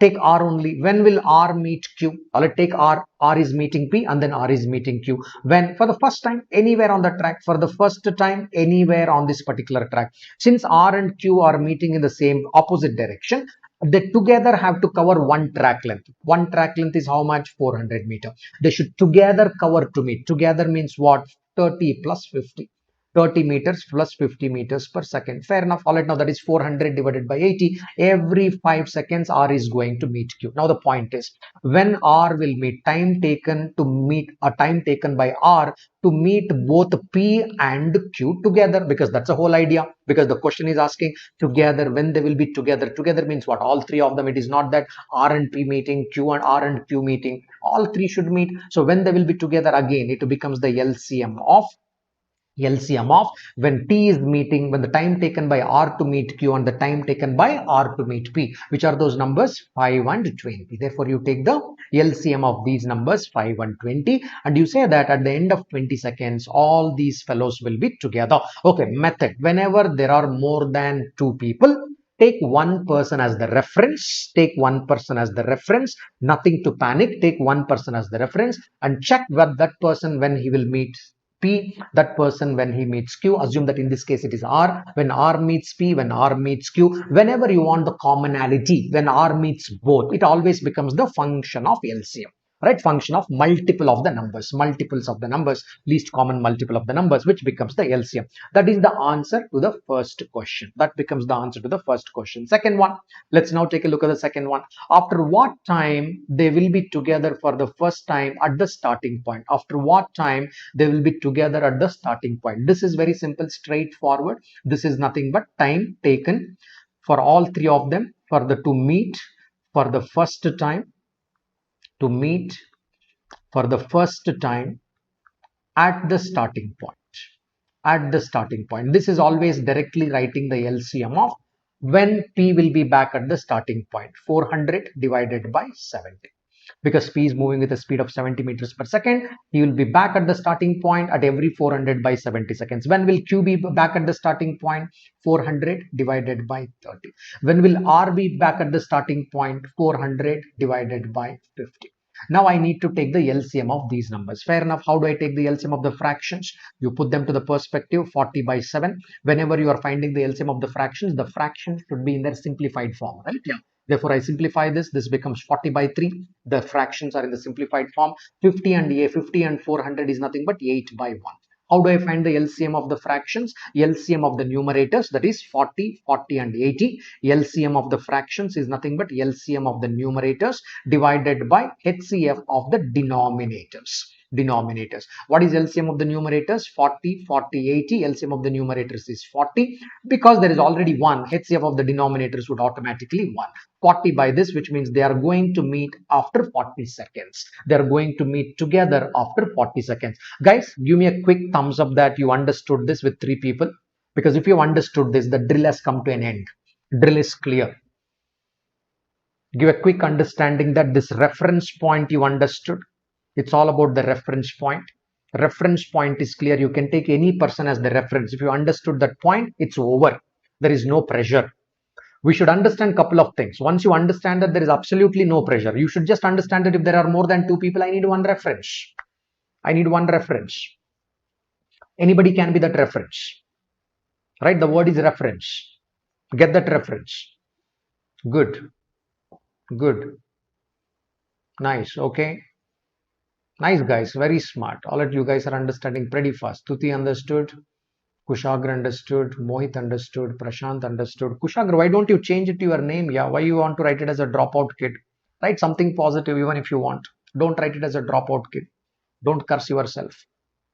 Take R only. When will R meet Q? I'll take R. R is meeting P and then R is meeting Q. When? For the first time, anywhere on the track. For the first time, anywhere on this particular track. Since R and Q are meeting in the same opposite direction, they together have to cover one track length. One track length is how much? 400 meter. They should together cover to meet. Together means what? 30 plus 50. 30 meters plus 50 meters per second. Fair enough. All right, now that is 400 divided by 80. Every 5 seconds, R is going to meet Q. Now the point is, when R will meet, time taken to meet, a time taken by R to meet both P and Q together, because that's the whole idea. Because the question is asking together, when they will be together. Together means what? All three of them. It is not that R and P meeting, Q and R and Q meeting. All three should meet. So when they will be together again, it becomes the LCM of when T is meeting, when the time taken by R to meet Q and the time taken by R to meet P, which are those numbers? 5 and 20. Therefore, you take the LCM of these numbers 5 and 20 and you say that at the end of 20 seconds, all these fellows will be together. Okay, method. Whenever there are more than two people, take one person as the reference. Take one person as the reference. Nothing to panic. Take one person as the reference and check what that person when he will meet P, that person when he meets Q. Assume that in this case it is R. When R meets P, when R meets Q, whenever you want the commonality, when R meets both, it always becomes the function of LCM. right? Function of multiple of the numbers, multiples of the numbers, least common multiple of the numbers, which becomes the LCM. That is the answer to the first question. That becomes the answer to the first question. Second one, let's now take a look at the second one. After what time they will be together for the first time at the starting point? After what time they will be together at the starting point? This is very simple, straightforward. This is nothing but time taken for all three of them for the to meet for the first time, to meet for the first time at the starting point. At the starting point. This is always directly writing the LCM of when P will be back at the starting point. 400 divided by 70. Because P is moving with a speed of 70 meters per second, he will be back at the starting point at every 400 by 70 seconds. When will Q be back at the starting point? 400 divided by 30. When will R be back at the starting point? 400 divided by 50. Now I need to take the LCM of these numbers. Fair enough. How do I take the LCM of the fractions? You put them to the perspective, 40 by 7. Whenever you are finding the LCM of the fractions should be in their simplified form, right? Yeah. Therefore, I simplify this. This becomes 40 by 3. The fractions are in the simplified form. 50 and 400 is nothing but 8 by 1. How do I find the LCM of the fractions? LCM of the numerators, that is 40, 40 and 80. LCM of the fractions is nothing but LCM of the numerators divided by HCF of the denominators. What is LCM of the numerators? 40, 40, 80. LCM of the numerators is 40. Because there is already 1, HCF of the denominators would automatically 1. 40 by this, which means they are going to meet after 40 seconds. They are going to meet together after 40 seconds. Guys, give me a quick thumbs up that you understood this with 3 people. Because if you understood this, the drill has come to an end. Drill is clear. Give a quick understanding that this reference point you understood. It's all about the reference point. Reference point is clear. You can take any person as the reference. If you understood that point, it's over. There is no pressure. We should understand a couple of things. Once you understand that there is absolutely no pressure, you should just understand that if there are more than 2 people, I need one reference. I need one reference. Anybody can be that reference. Right? The word is reference. Get that reference. Good. Good. Nice. Okay. Nice, guys. Very smart. All of you guys are understanding pretty fast. Tuti understood. Kushagra understood. Mohit understood. Prashant understood. Kushagra, why don't you change it to your name? Yeah. Why you want to write it as a dropout kid? Write something positive even if you want. Don't write it as a dropout kid. Don't curse yourself.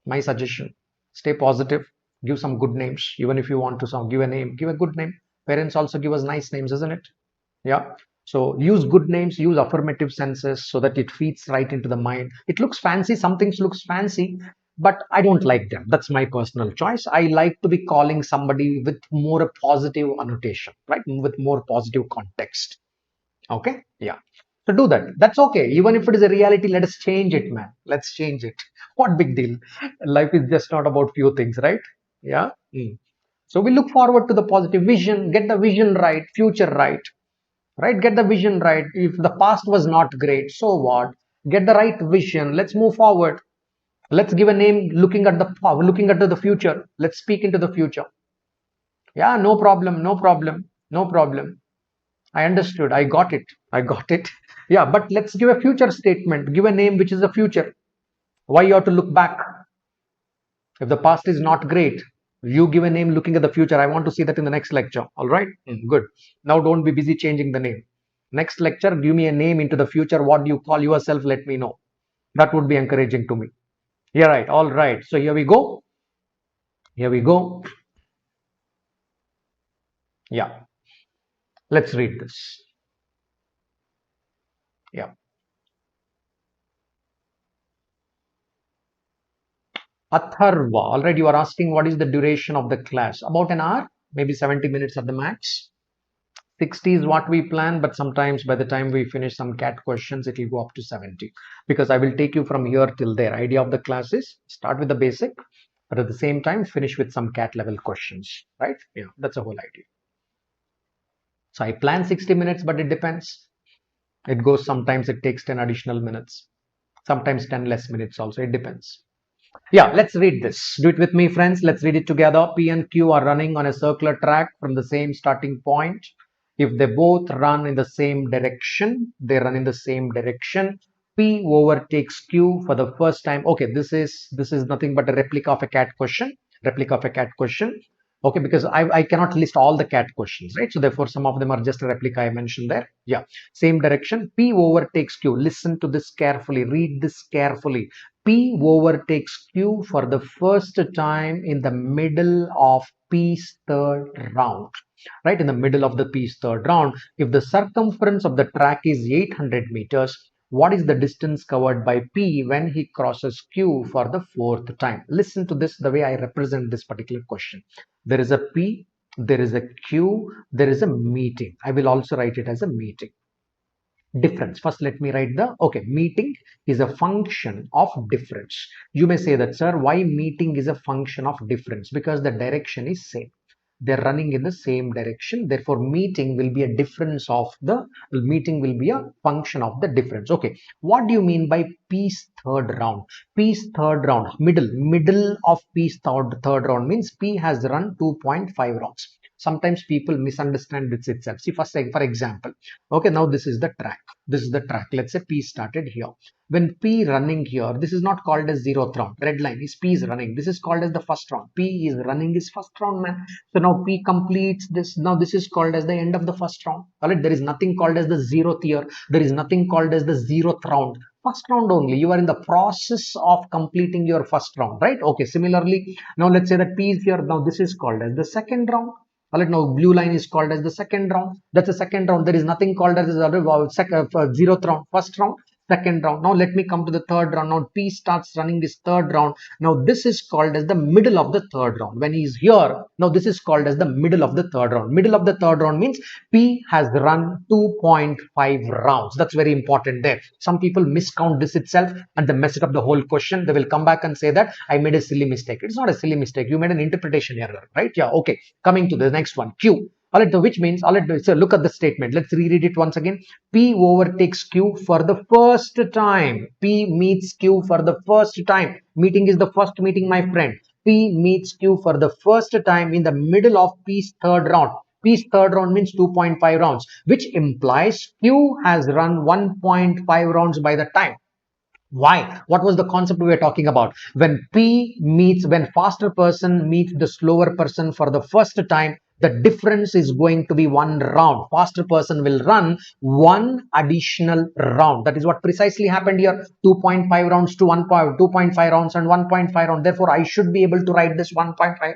My suggestion. Stay positive. Give some good names. Even if you want to give a name, give a good name. Parents also give us nice names, isn't it? Yeah. So use good names, use affirmative senses so that it feeds right into the mind. It looks fancy. Some things looks fancy, but I don't like them. That's my personal choice. I like to be calling somebody with more positive annotation, right? With more positive context. Okay. Yeah. So do that. That's okay. Even if it is a reality, let us change it, man. Let's change it. What big deal? Life is just not about few things, right? Yeah. So we look forward to the positive vision, get the vision right, future right. Right, get the vision right. If the past was not great, so what? Get the right vision. Let's move forward. Let's give a name looking at the future. Let's speak into the future. Yeah, no problem, no problem, no problem. I understood. I got it. I got it. Yeah, but let's give a future statement. Give a name which is the future. Why you have to look back? If the past is not great, you give a name looking at the future. I want to see that in the next lecture. All right. Good. Now don't be busy changing the name. Next lecture, give me a name into the future. What do you call yourself? Let me know. That would be encouraging to me. Yeah, right. All right. So here we go. Here we go. Yeah. Let's read this. Yeah. Atharva. Already you are asking what is the duration of the class? About an hour, maybe 70 minutes at the max. 60 is what we plan, but sometimes by the time we finish some CAT questions, it will go up to 70 because I will take you from here till there. Idea of the class is start with the basic, but at the same time, finish with some CAT level questions, right? Yeah, that's the whole idea. So I plan 60 minutes, but it depends. It goes sometimes it takes 10 additional minutes, sometimes 10 less minutes also. It depends. Yeah, let's read this. Do it with me, friends. Let's read it together. P and Q are running on a circular track from the same starting point. If they both run in the same direction, they run in the same direction. P overtakes Q for the first time. Okay, this is nothing but a replica of a CAT question. Replica of a CAT question. Okay, because I cannot list all the CAT questions, right? So therefore, some of them are just a replica I mentioned there. Yeah, same direction. P overtakes Q. Listen to this carefully. Read this carefully. P overtakes Q for the first time in the middle of P's third round. Right in the middle of the P's third round. If the circumference of the track is 800 meters, what is the distance covered by P when he crosses Q for the fourth time? Listen to this, the way I represent this particular question. There is a P, there is a Q, there is a meeting. I will also write it as a meeting. Difference. First, let me write meeting is a function of difference. You may say that, sir, why meeting is a function of difference? Because the direction is same. They're running in the same direction. Therefore, meeting will be a function of the difference. Okay. What do you mean by P's third round? P's third round, middle of P's third round means P has run 2.5 rounds. Sometimes people misunderstand this itself. See, first, for example, okay, now this is the track. This is the track. Let's say P started here. When P running here, this is not called as zeroth round. Red line is P is running. This is called as the first round. P is running his first round, man. So now P completes this. Now this is called as the end of the first round. All right, there is nothing called as the zeroth year. There is nothing called as the zeroth round. First round only. You are in the process of completing your first round, right? Okay. Similarly, now let's say that P is here. Now this is called as the second round. All right, now blue line is called as the second round. That's the second round. There is nothing called as the zeroth round. First round, second round. Now let me come to the third round. Now P starts running this third round. Now this is called as the middle of the third round. When he is here, now this is called as the middle of the third round. Middle of the third round means P has run 2.5 rounds. That's very important there. Some people miscount this itself and they mess it up the whole question. They will come back and say that I made a silly mistake. It's not a silly mistake. You made an interpretation error, right? Yeah, okay. Coming to the next one, Q. All right, which means, all right, so look at the statement. Let's reread it once again. P overtakes Q for the first time. P meets Q for the first time. Meeting is the first meeting, my friend. P meets Q for the first time in the middle of P's third round. P's third round means 2.5 rounds, which implies Q has run 1.5 rounds by the time. Why? What was the concept we were talking about? When faster person meets the slower person for the first time, the difference is going to be 1 round. Faster person will run 1 additional round. That is what precisely happened here. 2.5 rounds to 2.5 rounds and 1.5 round. Therefore, I should be able to write this 1.5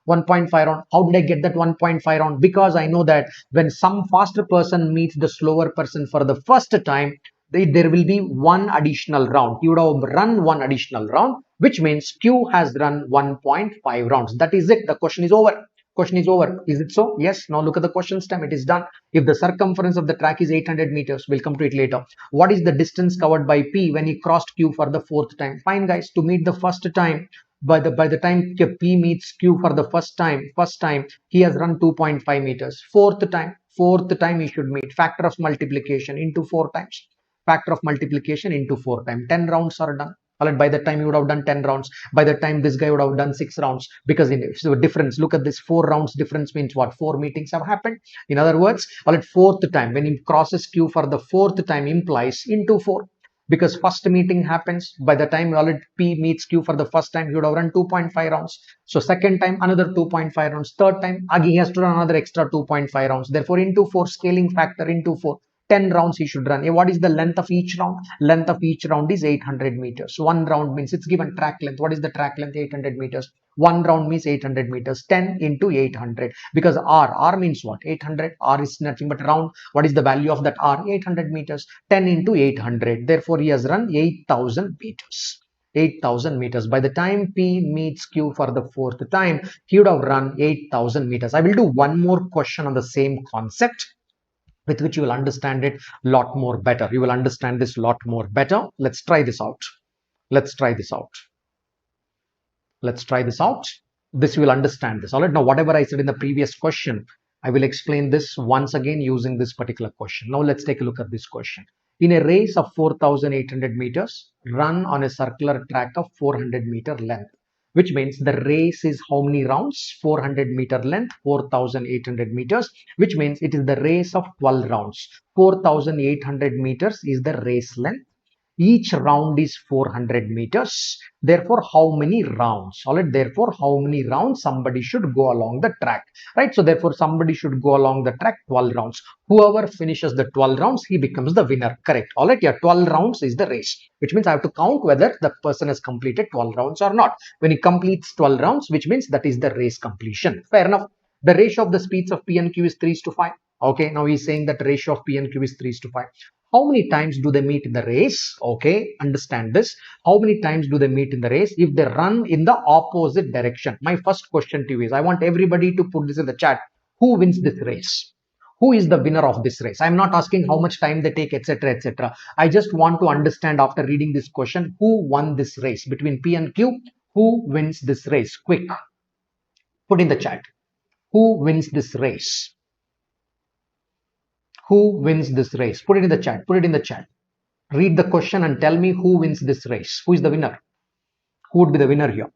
round. How did I get that 1.5 round? Because I know that when some faster person meets the slower person for the first time, there will be 1 additional round. You would have run 1 additional round, which means Q has run 1.5 rounds. That is it. The question is over. Question is over. Is it so? Yes. Now look at the question stem. It is done. If the circumference of the track is 800 meters, we'll come to it later. What is the distance covered by P when he crossed Q for the fourth time? Fine, guys. To meet the first time, by the time P meets Q for the first time, he has run 2.5 meters. Fourth time he should meet. Factor of multiplication into 4 times. Factor of multiplication into 4 times. 10 rounds are done. All right, by the time you would have done 10 rounds, by the time this guy would have done 6 rounds, because so difference, look at this 4 rounds difference means what? 4 meetings have happened. In other words, all right, fourth time, when he crosses Q for the fourth time implies into 4. Because first meeting happens by the time P meets Q for the first time, he would have run 2.5 rounds. So second time, another 2.5 rounds. Third time, again, he has to run another extra 2.5 rounds. Therefore, into 4, scaling factor into 4. 10 rounds he should run. What is the length of each round? Length of each round is 800 meters. 1 round means it's given track length. What is the track length? 800 meters. 1 round means 800 meters. 10 into 800. Because R means what? 800. R is nothing but round. What is the value of that R? 800 meters. 10 into 800. Therefore, he has run 8,000 meters. 8,000 meters. By the time P meets Q for the fourth time, he would have run 8,000 meters. I will do one more question on the same concept, with which you will understand it a lot more better. You will understand this a lot more better. Let's try this out. Let's try this out. Let's try this out. This you will understand this. All right. Now, whatever I said in the previous question, I will explain this once again using this particular question. Now, let's take a look at this question. In a race of 4,800 meters, run on a circular track of 400 meter length, which means the race is how many rounds? 400 meter length, 4,800 meters, which means it is the race of 12 rounds. 4,800 meters is the race length. Each round is 400 meters. Therefore, how many rounds? All right. Therefore, how many rounds somebody should go along the track, right? So therefore, somebody should go along the track 12 rounds. Whoever finishes the 12 rounds, he becomes the winner. Correct. All right. Yeah. 12 rounds is the race, which means I have to count whether the person has completed 12 rounds or not. When he completes 12 rounds, which means that is the race completion. Fair enough. The ratio of the speeds of P and Q is 3:5. Okay, now he's saying that ratio of P and Q is 3:5. How many times do they meet in the race? Okay, understand this. How many times do they meet in the race if they run in the opposite direction? My first question to you is, I want everybody to put this in the chat. Who wins this race? Who is the winner of this race? I'm not asking how much time they take, etc., etc. I just want to understand after reading this question, who won this race between P and Q? Who wins this race? Quick, put in the chat. Who wins this race? Who wins this race? Put it in the chat. Put it in the chat. Read the question and tell me who wins this race. Who is the winner? Who would be the winner here?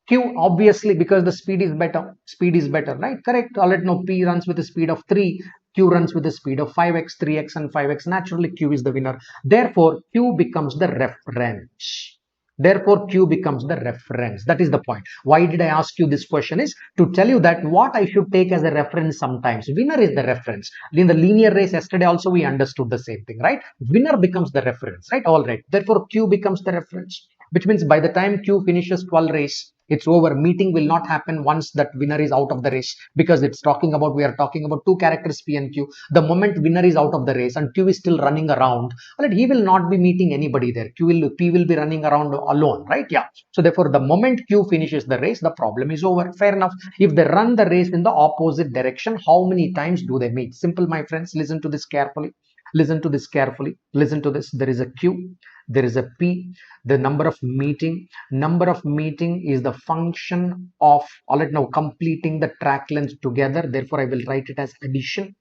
Q, obviously, because the speed is better. Speed is better, right? Correct. All right, now P runs with a speed of 3. Q runs with a speed of 5x, 3x, and 5x. Naturally, Q is the winner. Therefore, Q becomes the reference. Therefore, Q becomes the reference. That is the point. Why did I ask you this question is to tell you that what I should take as a reference sometimes. Winner is the reference. In the linear race yesterday also we understood the same thing, right? Winner becomes the reference, right? All right. Therefore, Q becomes the reference, which means by the time Q finishes 12 race, it's over. Meeting will not happen once that winner is out of the race, because it's talking about, we are talking about two characters P and Q. The moment winner is out of the race and Q is still running around, all right, he will not be meeting anybody there. P will be running around alone, right? Yeah. So therefore, the moment Q finishes the race, the problem is over. Fair enough. If they run the race in the opposite direction, how many times do they meet? Simple, my friends. Listen to this carefully. Listen to this carefully. Listen to this. There is a Q. There is a P. The number of meeting is the function of, all right, now completing the track length together. Therefore, I will write it as addition.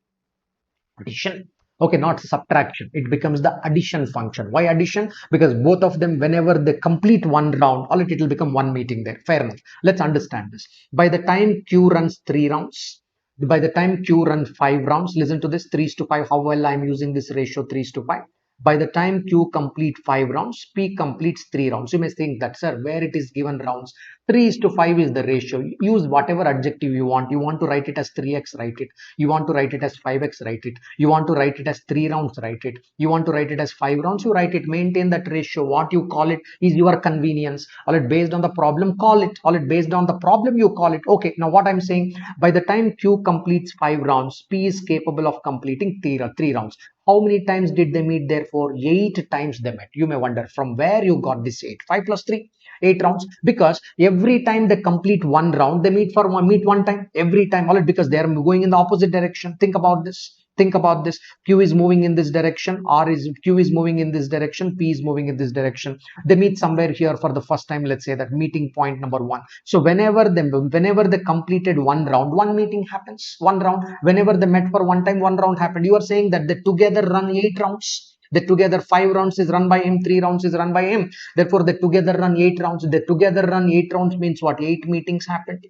Okay, not subtraction. It becomes the addition function. Why addition? Because both of them, whenever they complete one round, all right, it will become one meeting there. Fair enough. Let's understand this. By the time Q runs 3 rounds, by the time Q runs 5 rounds, listen to this, 3:5, how well I'm using this ratio 3:5. By the time Q complete 5 rounds, P completes 3 rounds. You may think that, sir, where it is given rounds, 3:5 is the ratio. Use whatever adjective you want. You want to write it as 3x, write it. You want to write it as 5x, write it. You want to write it as 3 rounds, write it. You want to write it as 5 rounds, you write it. Maintain that ratio. What you call it is your convenience. All right, based on the problem, call it. All right, based on the problem, you call it. Okay, now what I'm saying, by the time Q completes 5 rounds, P is capable of completing 3 rounds. How many times did they meet? Therefore, 8 times they met. You may wonder from where you got this 8. 5 plus 3, 8 rounds. Because every time they complete one round, they meet one time. Every time, all right, because they are going in the opposite direction. Think about this. Think about this. Q is moving in this direction. Q is moving in this direction. P is moving in this direction. They meet somewhere here for the first time. Let's say that meeting point number 1. So whenever they completed one round, one meeting happens. One round. Whenever they met for one time, one round happened. You are saying that they together run 8 rounds. They together 5 rounds is run by him, 3 rounds is run by him. Therefore, they together run 8 rounds. They together run 8 rounds means what? 8 meetings happened.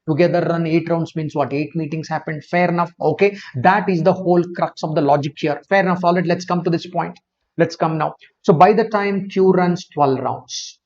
Together run 8 rounds means what? 8 meetings happened. Fair enough. Okay, that is the whole crux of the logic here. Fair enough. All right, let's come to this point. Let's come now. So by the time Q runs 12 rounds,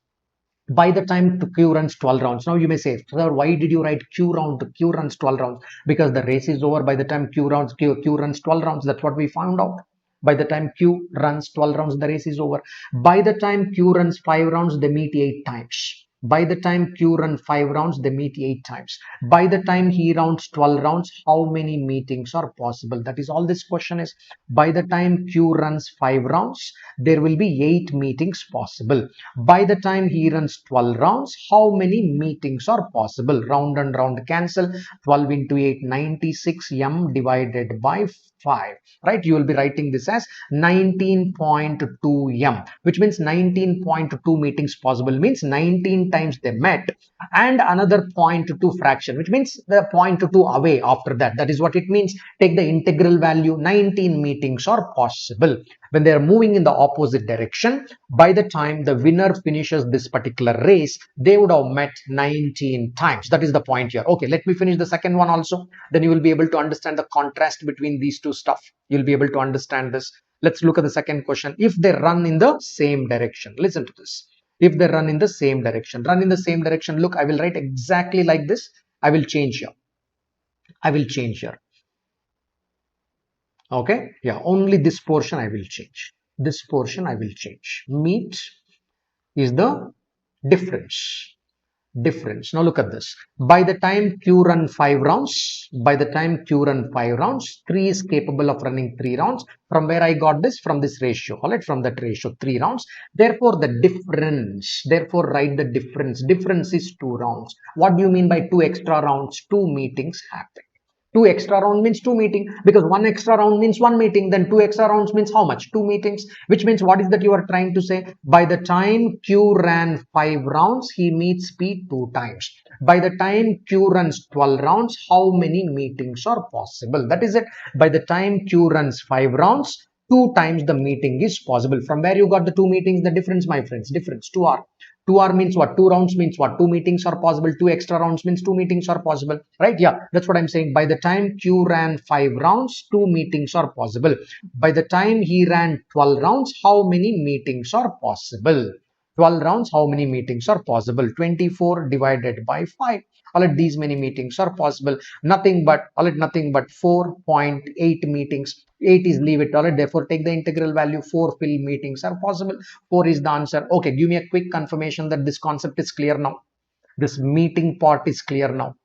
by the time Q runs 12 rounds, now you may say, sir, why did you write Q runs 12 rounds? Because the race is over by the time Q runs 12 rounds. That's what we found out. By the time Q runs 12 rounds, the race is over. By the time Q runs 5 rounds, they meet 8 times. By the time Q runs 5 rounds, they meet 8 times. By the time he rounds 12 rounds, how many meetings are possible? That is all this question is. By the time Q runs 5 rounds, there will be 8 meetings possible. By the time he runs 12 rounds, how many meetings are possible? Round and round cancel. 12 into 8, 96 m divided by 5. Right? You will be writing this as 19.2 m, which means 19.2 meetings possible means 19 times they met, and another 0.2 fraction, which means the 0.2 away after that. That is what it means. Take the integral value. 19 meetings are possible when they are moving in the opposite direction. By the time the winner finishes this particular race, they would have met 19 times. That is the point here. Okay, let me finish the second one also. Then you will be able to understand the contrast between these two stuff. You'll be able to understand this. Let's look at the second question. If they run in the same direction, listen to this. If they run in the same direction, look, I will write exactly like this. I will change here. Okay, yeah, only this portion I will change. Meet is the difference. Now look at this. By the time Q run 5 rounds, 3 is capable of running 3 rounds. From where I got this? From this ratio. All right, from that ratio, 3 rounds. Therefore, the difference. Therefore, write the difference. Difference is 2 rounds. What do you mean by 2 extra rounds? 2 meetings happen. 2 extra round means 2 meetings, because 1 extra round means 1 meeting. Then 2 extra rounds means how much? 2 meetings. Which means what is that you are trying to say? By the time Q ran 5 rounds, he meets P 2 times. By the time Q runs 12 rounds, how many meetings are possible? That is it. By the time Q runs 5 rounds, 2 times the meeting is possible. From where you got the 2 meetings? The difference, my friends. Difference 2R. 2R means what? 2 rounds means what? 2 meetings are possible. 2 extra rounds means 2 meetings are possible. Right? Yeah, that's what I'm saying. By the time Q ran 5 rounds, 2 meetings are possible. By the time he ran 12 rounds, how many meetings are possible? 12 rounds, how many meetings are possible? 24 divided by 5. All right, these many meetings are possible. Nothing but 4.8 meetings. 8 is leave it. All right, therefore take the integral value. 4 fill meetings are possible. 4 is the answer. Okay, give me a quick confirmation that this concept is clear now. This meeting part is clear now.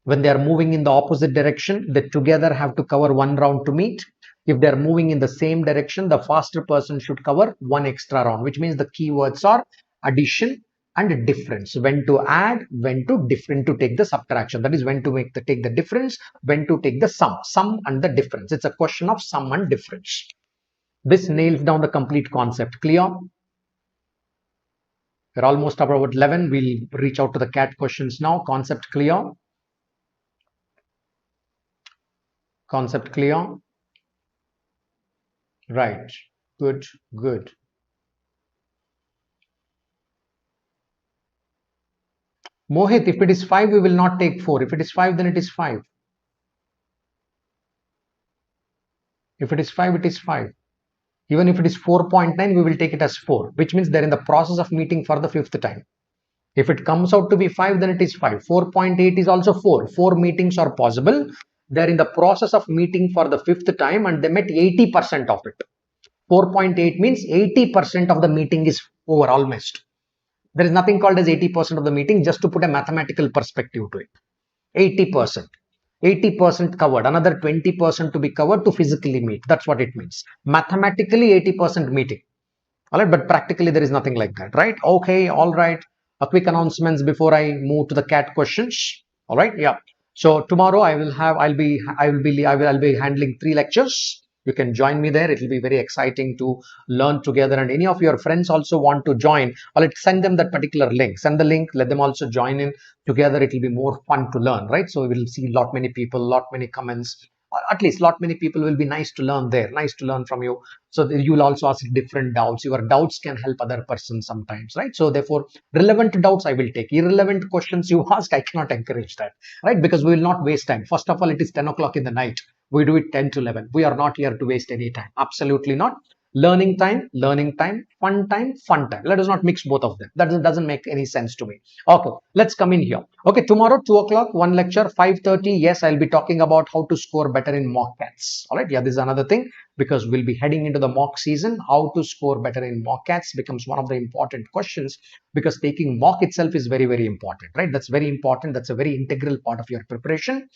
When they are moving in the opposite direction, they together have to cover 1 round to meet. If they are moving in the same direction, the faster person should cover 1 extra round, which means the keywords are addition and difference. When to add, when to different, to take the subtraction. That is when to take the difference, when to take the sum and the difference. It's a question of sum and difference. This nails down the complete concept. Clear? We're almost about 11. We'll reach out to the CAT questions now. Concept clear? Concept clear? Right. Good. Mohit, if it is 5, we will not take 4. If it is 5, then it is 5. If it is 5, it is 5. Even if it is 4.9, we will take it as 4, which means they're in the process of meeting for the 5th time. If it comes out to be 5, then it is 5. 4.8 is also 4. 4 meetings are possible. They're in the process of meeting for the 5th time and they met 80% of it. 4.8 means 80% of the meeting is over almost. There is nothing called as 80% of the meeting, just to put a mathematical perspective to it. 80%. 80% covered. Another 20% to be covered to physically meet. That's what it means. Mathematically 80% meeting. All right, but practically there is nothing like that, right? Okay, all right. A quick announcements before I move to the CAT questions. All right, yeah. So tomorrow I'll be handling 3 lectures. You can join me there. It will be very exciting to learn together. And any of your friends also want to join, all right, send them that particular link. Send the link. Let them also join in. Together, it will be more fun to learn, right? So we will see lot many people, lot many comments. At least lot many people will be nice to learn there. Nice to learn from you. So you will also ask different doubts. Your doubts can help other persons sometimes, right? So therefore, relevant doubts I will take. Irrelevant questions you ask, I cannot encourage that, right? Because we will not waste time. First of all, it is 10 o'clock in the night. We do it 10 to 11. We are not here to waste any time. Absolutely not. Learning time, fun time, fun time. Let us not mix both of them. That doesn't make any sense to me. Okay, let's come in here. Okay, tomorrow 2 o'clock, 1 lecture, 5:30. Yes, I'll be talking about how to score better in mock cats. All right, yeah, this is another thing, because we'll be heading into the mock season. How to score better in mock cats becomes one of the important questions, because taking mock itself is very, very important, right? That's very important. That's a very integral part of your preparation.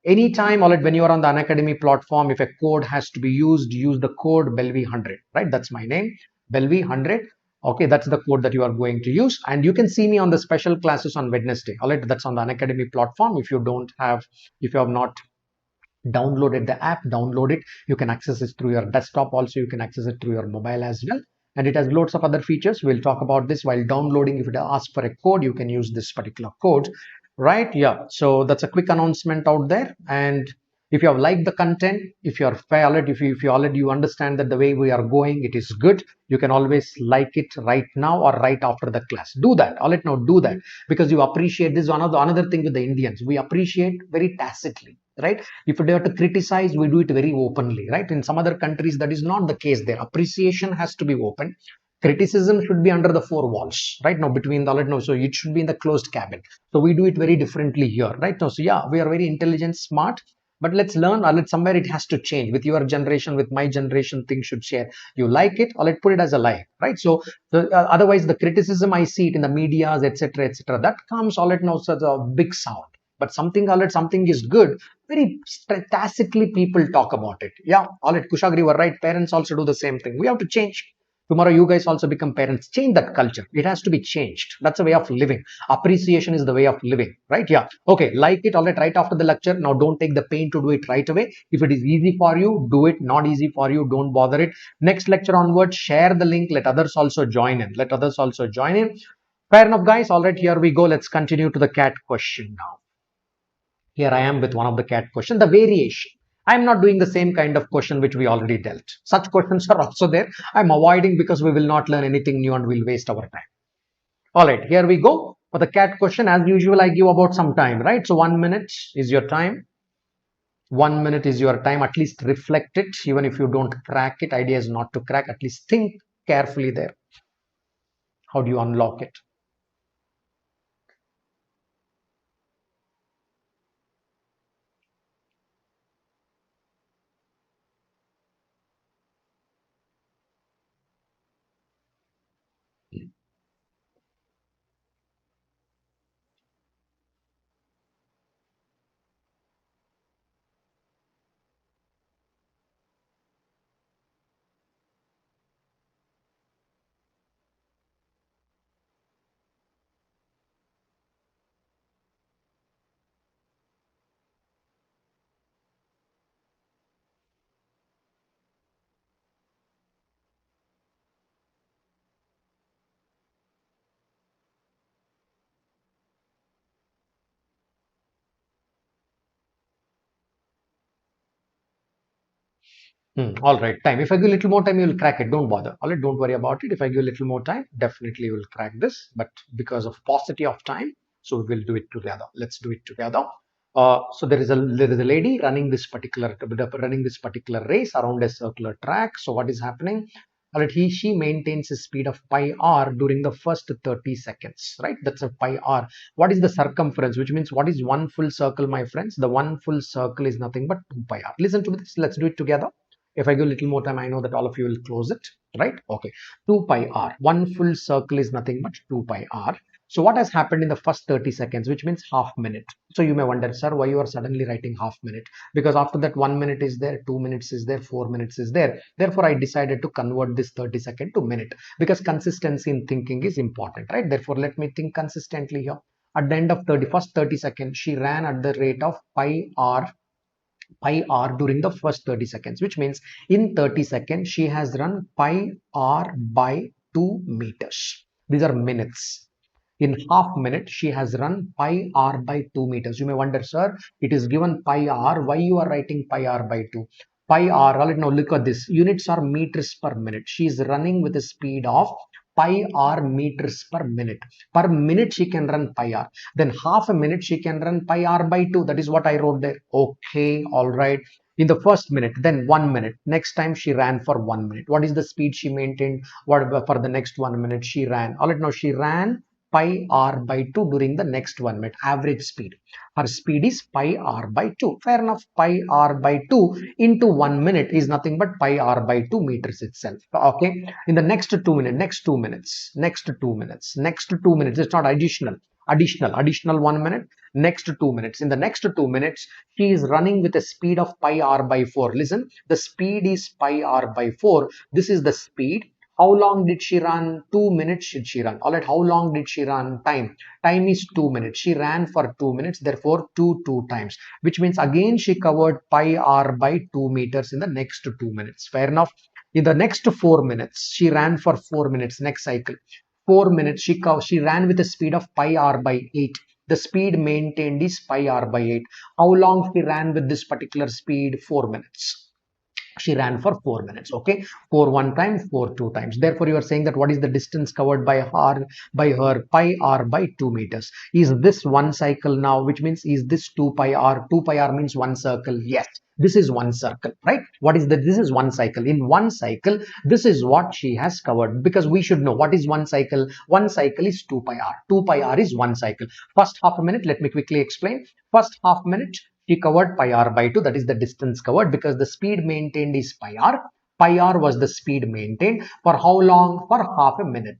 Anytime, all right, when you are on the Unacademy platform, if a code has to be used, use the code Belvi 100, right? That's my name, Belvi 100. Okay, that's the code that you are going to use. And you can see me on the special classes on Wednesday. All right, that's on the Unacademy platform. If you have not downloaded the app, download it. You can access it through your desktop. Also, you can access it through your mobile as well. And it has loads of other features. We'll talk about this while downloading. If it asks for a code, you can use this particular code. Right, yeah, so that's a quick announcement out there. And if you have liked the content, if you are valid, if you already you understand that the way we are going, it is good, you can always like it right now or right after the class. Do that. All right, now do that, because you appreciate this. Another thing with the Indians, we appreciate very tacitly. right? If we have to criticize, we do it very openly, right? In some other countries, that is not the case there. Appreciation has to be open. Criticism should be under the four walls, right? Now, between the, no, so it should be in the closed cabin. So we do it very differently here, right? Now, so yeah, we are very intelligent, smart, but let's learn, or let's somewhere it has to change. With your generation, with my generation, things should share. You like it, or let's put it as a like, right? So otherwise, the criticism I see it in the medias, etc., etc., that comes all it knows as a big sound. But something, all it, something is good, very tacitly people talk about it. Yeah, all it, Kushagri were right. Parents also do the same thing. We have to change. Tomorrow, you guys also become parents. Change that culture. It has to be changed. That's a way of living. Appreciation is the way of living, right? Yeah. Okay. Like it, all right after the lecture. Now, don't take the pain to do it right away. If it is easy for you, do it. Not easy for you, don't bother it. Next lecture onward, share the link. Let others also join in. Let others also join in. Fair enough, guys. All right, here we go. Let's continue to the cat question now. Here I am with one of the cat question, the variation. I'm not doing the same kind of question which we already dealt. Such questions are also there. I'm avoiding because we will not learn anything new and we'll waste our time. All right, here we go. For the cat question, as usual, I give about some time, right? So 1 minute is your time. 1 minute is your time. At least reflect it. Even if you don't crack it, idea is not to crack. At least think carefully there. How do you unlock it? All right, time. If I give a little more time, you will crack it. Don't bother. All right, don't worry about it. If I give a little more time, definitely you will crack this. But because of paucity of time, so we will do it together. Let's do it together. So there is a lady running this particular race around a circular track. So what is happening? All right, she maintains a speed of pi r during the first 30 seconds, right? That's a pi r. What is the circumference? Which means what is one full circle, my friends? The one full circle is nothing but 2 pi r. Listen to this. Let's do it together. If I give a little more time, I know that all of you will close it, right? Okay. 2 pi r. One full circle is nothing but 2 pi r. So what has happened in the first 30 seconds, which means half minute? So you may wonder, sir, why you are suddenly writing half minute? Because after that 1 minute is there, 2 minutes is there, 4 minutes is there. Therefore, I decided to convert this 30 second to minute because consistency in thinking is important, right? Therefore, let me think consistently here. At the end of 30 seconds, she ran at the rate of pi r during the first 30 seconds, which means in 30 seconds she has run pi r by 2 meters. These are minutes. In half minute she has run pi r by 2 meters. You may wonder, sir, it is given pi r, why you are writing pi r by 2? Pi r, all right, now look at this, units are meters per minute. She is running with a speed of pi r meters per minute. Per minute she can run pi r. Then half a minute she can run pi r by 2. That is what I wrote there. Okay, all right. In the first minute, then 1 minute. Next time she ran for 1 minute. What is the speed she maintained? What for the next 1 minute she ran? All right, now she ran pi r by 2 during the next 1 minute. Average speed. Her speed is pi r by 2. Fair enough. Pi r by 2 into 1 minute is nothing but pi r by 2 meters itself. Okay. In the next 2 minutes, next 2 minutes, next 2 minutes. It's not additional. Additional 1 minute. Next 2 minutes. In the next 2 minutes, she is running with a speed of pi r by 4. Listen, the speed is pi r by 4. This is the speed. How long did she run? 2 minutes should she run. All right, how long did she run? Time is 2 minutes. She ran for 2 minutes, therefore 2 times, which means again she covered pi r by 2 meters in the next 2 minutes. Fair enough. In the next 4 minutes, she ran for 4 minutes. Next cycle, 4 minutes, she ran with a speed of pi r by 8. The speed maintained is pi r by 8. How long she ran with this particular speed? 4 minutes. She ran for 4 minutes. Okay, 4 one time, 4 two times. Therefore, you are saying that what is the distance covered by her pi r by 2 meters? Is this one cycle now? Which means is this 2 pi r? 2 pi r means one circle. Yes, this is one circle, right? What is that? This is one cycle. In one cycle, this is what she has covered, because we should know what is one cycle. One cycle is 2 pi r. 2 pi r is one cycle. First half a minute, let me quickly explain. First half minute, she covered pi r by 2, that is the distance covered, because the speed maintained is pi r. Pi r was the speed maintained for how long? For half a minute.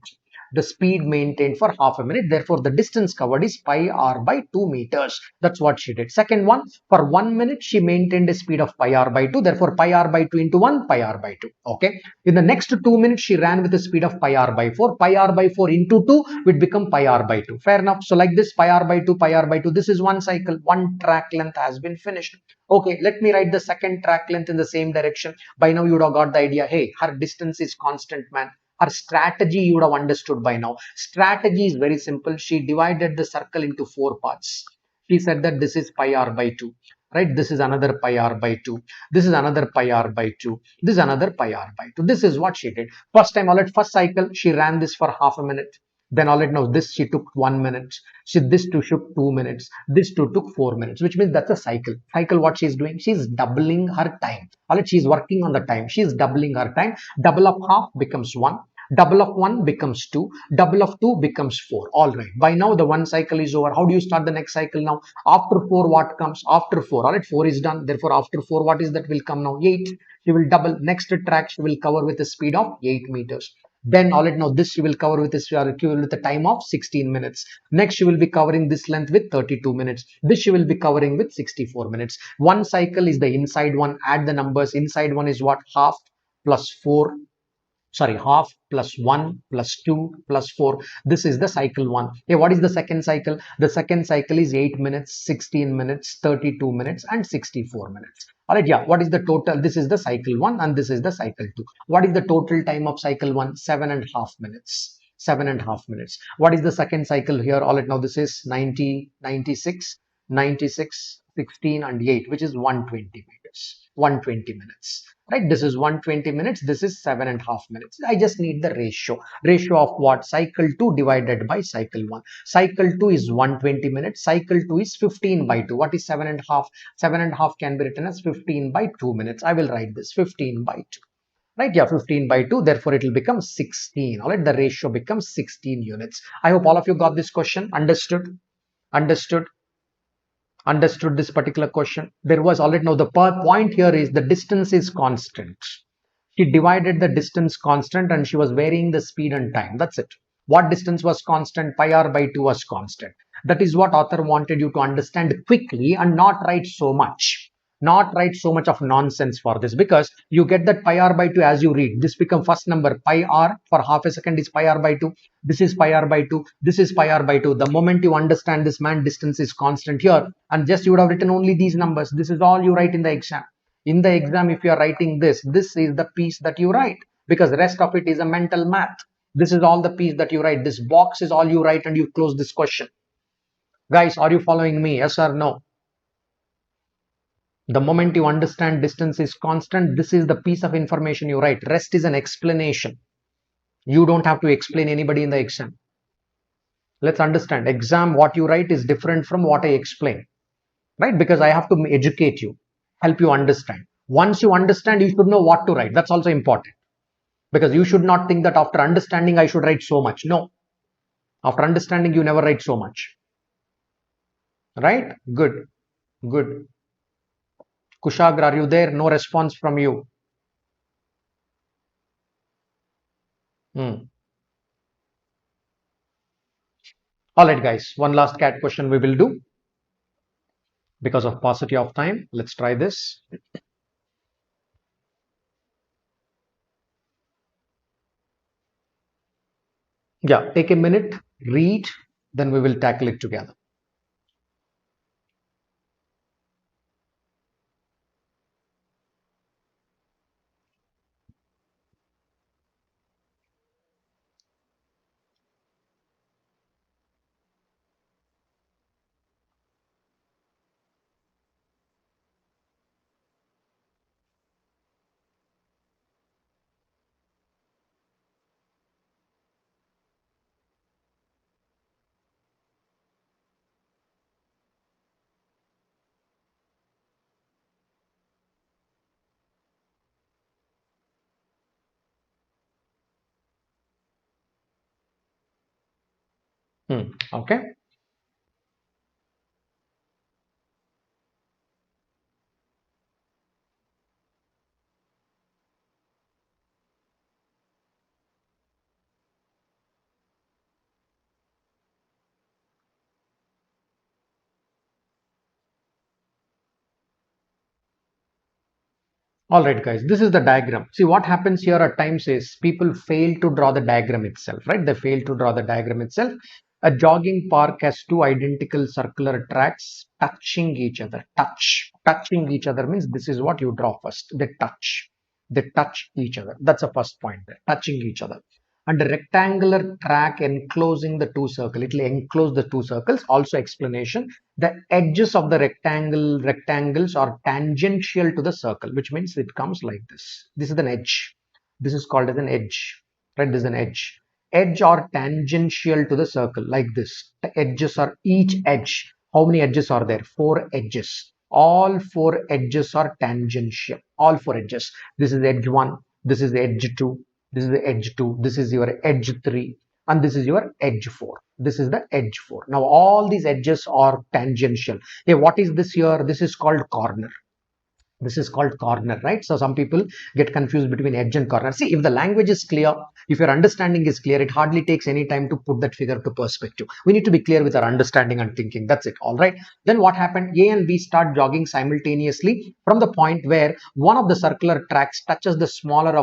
The speed maintained for half a minute, therefore the distance covered is pi r by 2 meters. That's what she did. Second one, for 1 minute she maintained a speed of pi r by 2, therefore pi r by 2 into 1, pi r by 2. Okay, in the next 2 minutes she ran with a speed of pi r by 4. Pi r by 4 into 2 would become pi r by 2. Fair enough. So like this, pi r by 2, pi r by 2, this is one cycle. One track length has been finished. Okay, let me write the second track length in the same direction. By now you would have got the idea. Hey, her distance is constant, man. Her strategy you would have understood by now. Strategy is very simple. She divided the circle into 4 parts. She said that this is pi r by 2, right? This is another pi r by 2. This is another pi r by 2. This is another pi r by 2. This is what she did. First time, all at first cycle, she ran this for half a minute. Then all it now this she took 1 minute. This two took 2 minutes. This two took 4 minutes, which means that's a cycle. Cycle, what she's doing? She's doubling her time. All right, she's working on the time. She's doubling her time. Double of half becomes 1. Double of 1 becomes 2. Double of 2 becomes 4. All right. By now, the one cycle is over. How do you start the next cycle now? After 4, what comes? After 4. All right. 4 is done. Therefore, after 4, what is that will come now? 8. She will double. Next track, she will cover with a speed of 8 meters. Then all right, now this she will cover with a time of 16 minutes. Next, she will be covering this length with 32 minutes. This she will be covering with 64 minutes. One cycle is the inside one. Add the numbers. Inside one is what? Half plus 4, sorry, half plus 1 plus 2 plus 4. This is the cycle 1. Hey, what is the second cycle? The second cycle is 8 minutes, 16 minutes, 32 minutes and 64 minutes. All right, yeah, what is the total? This is the cycle 1 and this is the cycle 2. What is the total time of cycle 1? 7.5 minutes. 7.5 minutes. What is the second cycle here? All right, now this is 90, 96, 96, 16 and 8, which is 120 meters. 120 minutes, right? This is 120 minutes. This is 7.5 minutes. I just need the ratio of what? Cycle 2 divided by cycle 1. Cycle 2 is 120 minutes. Cycle 2 is 15 by 2. What is 7.5? 7.5 can be written as 15 by 2 minutes. I will write this 15 by 2. Right, yeah, 15 by 2, therefore it will become 16. All right, the ratio becomes 16 units. I hope all of you got this question. Understood? Understood? Understood this particular question? There was already, now the point here is the distance is constant. She divided the distance constant and she was varying the speed and time. That's it. What distance was constant? Pi r by 2 was constant. That is what author wanted you to understand quickly and not write so much. Not write so much of nonsense for this, because you get that pi r by 2 as you read. This become first number. Pi r for half a second is pi r by 2. This is pi r by 2. This is pi r by 2. The moment you understand this, man, distance is constant here, and just you would have written only these numbers. This is all you write in the exam. In the exam, if you are writing this is the piece that you write, because the rest of it is a mental math. This is all the piece that you write. This box is all you write and you close this question. Guys, are you following me? Yes or no? The moment you understand distance is constant, this is the piece of information you write. Rest is an explanation. You don't have to explain anybody in the exam. Let's understand. Exam, what you write is different from what I explain, right? Because I have to educate you, help you understand. Once you understand, you should know what to write. That's also important, because you should not think that after understanding I should write so much. No, after understanding you never write so much, right? Good, good. Kushagra, are you there? No response from you. Hmm. All right, guys, one last cat question we will do because of paucity of time. Let's try this. Yeah, take a minute, read, then we will tackle it together. Okay. All right, guys, this is the diagram. See, what happens here at times is people fail to draw the diagram itself, right? They fail to draw the diagram itself. A jogging park has two identical circular tracks touching each other. Touching each other means this is what you draw first. They touch. They touch each other. That's the first point there. Touching each other. And a rectangular track enclosing the two circles. It will enclose the two circles. Also explanation. The edges of the rectangles are tangential to the circle, which means it comes like this. This is an edge. This is called as an edge, right? This is an edge. Edge are tangential to the circle like this. The edges are each edge. How many edges are there? Four edges. All four edges are tangential. All four edges. This is edge 1. This is edge 2. This is the edge 2. This is your edge 3. And this is your edge 4. This is the edge 4. Now all these edges are tangential. Hey, what is this here? This is called corner. This is called corner, right? So some people get confused between edge and corner. See, if the language is clear, if your understanding is clear, it hardly takes any time to put that figure to perspective. We need to be clear with our understanding and thinking. That's it. All right. Then what happened? A and B start jogging simultaneously from the point where one of the circular tracks touches the smaller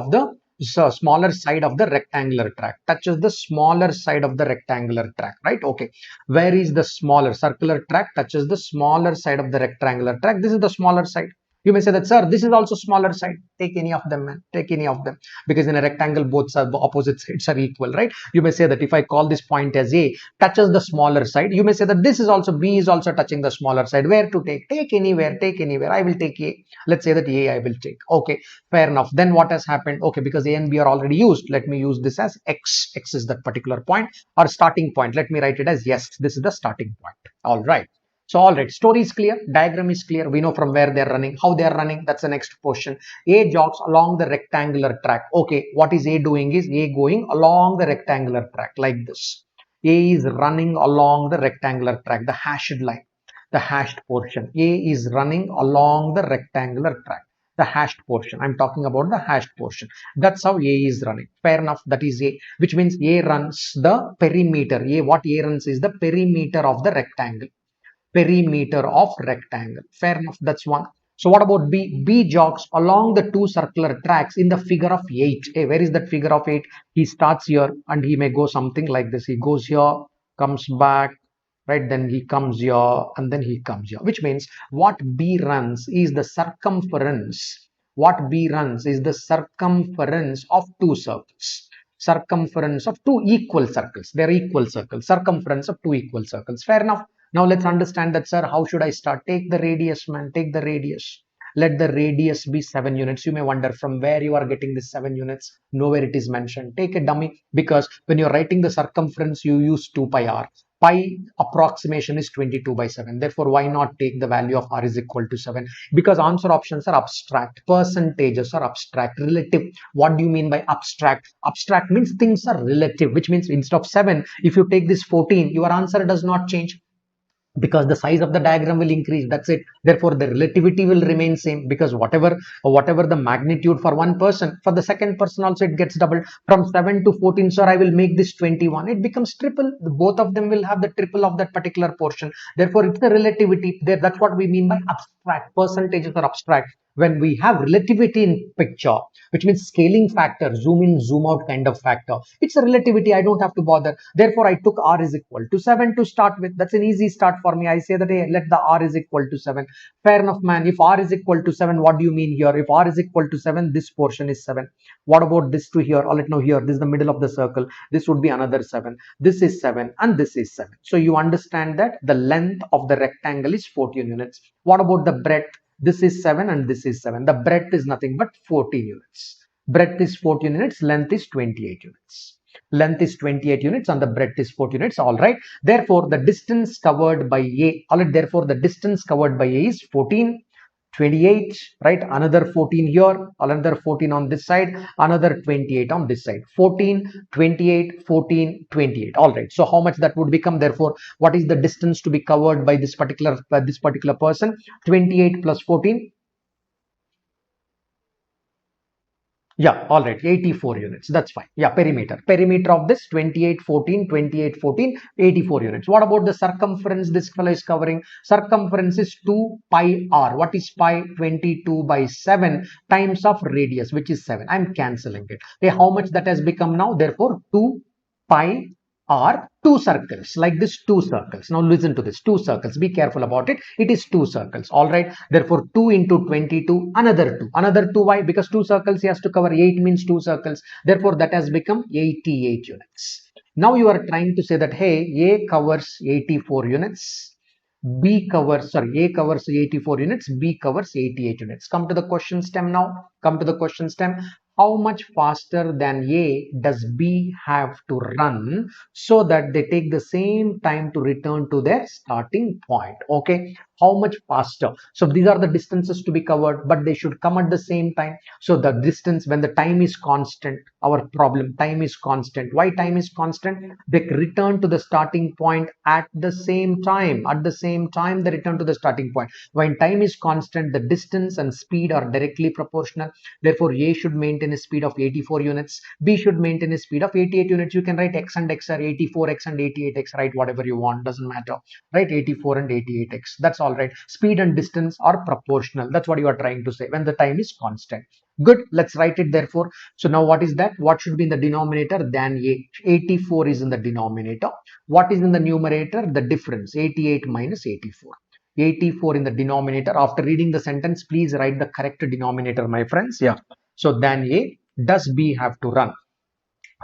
side of the rectangular track, touches the smaller side of the rectangular track, right? Okay. Where is the smaller circular track touches the smaller side of the rectangular track? This is the smaller side. You may say that, sir, this is also smaller side. Take any of them, man. Take any of them. Because in a rectangle, both opposite sides are equal, right? You may say that if I call this point as A, touches the smaller side. You may say that this is also, B is also touching the smaller side. Where to take? Take anywhere, take anywhere. I will take A. Let's say that A I will take. Okay, fair enough. Then what has happened? Okay, because A and B are already used. Let me use this as X. X is that particular point or starting point. Let me write it as yes. This is the starting point. All right. So, all right, story is clear, diagram is clear. We know from where they're running, how they're running. That's the next portion. A jogs along the rectangular track. Okay, what is A doing is A going along the rectangular track like this. A is running along the rectangular track, the hashed line, the hashed portion. A is running along the rectangular track, the hashed portion. I'm talking about the hashed portion. That's how A is running. Fair enough. That is A, which means A runs the perimeter. What A runs is the perimeter of the rectangle. Perimeter of rectangle. Fair enough. That's one. So what about B? B jogs along the two circular tracks in the figure of 8. Hey, where is that figure of 8? He starts here and he may go something like this. He goes here, comes back, right? Then he comes here and then he comes here, which means what B runs is the circumference. What B runs is the circumference of two circles. Circumference of two equal circles. They're equal circles. Circumference of two equal circles. Fair enough. Now let's understand that, sir, how should I start? Take the radius, man. Take the radius. Let the radius be 7 units. You may wonder from where you are getting this 7 units. Nowhere it is mentioned. Take a dummy, because when you're writing the circumference, you use 2 pi r. Pi approximation is 22 by 7. Therefore, why not take the value of r is equal to 7? Because answer options are abstract. Percentages are abstract. Relative. What do you mean by abstract? Abstract means things are relative, which means instead of 7, if you take this 14, your answer does not change, because the size of the diagram will increase. That's it. Therefore the relativity will remain same, because whatever the magnitude for one person, for the second person also it gets doubled. From 7 to 14, sir, I will make this 21. It becomes triple. Both of them will have the triple of that particular portion. Therefore it's the relativity there. That's what we mean by abstract. Percentages are abstract. When we have relativity in picture, which means scaling factor, zoom in, zoom out kind of factor, it's a relativity. I don't have to bother. Therefore, I took r is equal to 7 to start with. That's an easy start for me. I say that, hey, let the r is equal to 7. Fair enough, man. If r is equal to 7, what do you mean here? If r is equal to 7, this portion is 7. What about this to here? Or let know here, this is the middle of the circle. This would be another 7. This is 7 and this is 7. So you understand that the length of the rectangle is 14 units. What about the breadth? This is 7 and this is 7. The breadth is nothing but 14 units. Breadth is 14 units. Length is 28 units. Length is 28 units and the breadth is 14 units. All right. Therefore, the distance covered by A. All right. Therefore, the distance covered by A is 14. 28, right? Another 14 here, another 14 on this side, another 28 on this side. 14, 28, 14, 28. All right. So how much that would become? Therefore, what is the distance to be covered by this particular person? 28 plus 14. Yeah, all right, 84 units. That's fine. Yeah, perimeter. Perimeter of this 28, 14, 28, 14, 84 units. What about the circumference this fellow is covering? Circumference is 2 pi r. What is pi? 22 by 7 times of radius, which is 7. I'm cancelling it. Okay, how much that has become now? Therefore, 2 pi are two circles, like this, two circles. Now listen to this, two circles, be careful about it. It is two circles. All right, therefore 2 into 22, another 2. Why? Because two circles he has to cover. 8 means two circles, therefore that has become 88 units. Now you are trying to say that, hey, A covers 84 units, A covers 84 units, B covers 88 units. Come to the question stem now. Come to the question stem. How much faster than A does B have to run so that they take the same time to return to their starting point? Okay, how much faster? So these are the distances to be covered, but they should come at the same time. So the distance, when the time is constant, our problem, time is constant. Why time is constant? They return to the starting point at the same time. At the same time, they return to the starting point. When time is constant, the distance and speed are directly proportional. Therefore, A should maintain a speed of 84 units. B should maintain a speed of 88 units. You can write X and X are 84X and 88X, write whatever you want, doesn't matter. Right, 84 and 88X. That's all right. Speed and distance are proportional. That's what you are trying to say when the time is constant. Good, let's write it therefore. So now what is that? What should be in the denominator? Than A. 84 is in the denominator. What is in the numerator? The difference, 88 minus 84. 84 in the denominator. After reading the sentence, please write the correct denominator, my friends. Yeah. So than A, does B have to run?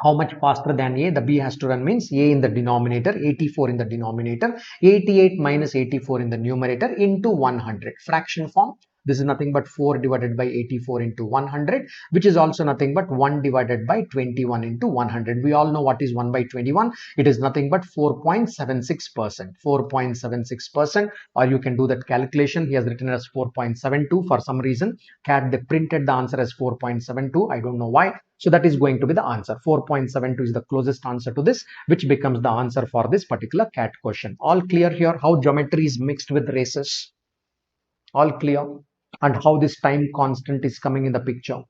How much faster than A? The B has to run means A in the denominator, 84 in the denominator, 88 minus 84 in the numerator into 100. Fraction form. This is nothing but 4 divided by 84 into 100, which is also nothing but 1 divided by 21 into 100. We all know what is 1 by 21. It is nothing but 4.76%. 4.76%, or you can do that calculation. He has written as 4.72 for some reason. CAT, they printed the answer as 4.72. I don't know why. So that is going to be the answer. 4.72 is the closest answer to this, which becomes the answer for this particular CAT question. All clear here how geometry is mixed with races? All clear? And how this time constant is coming in the picture.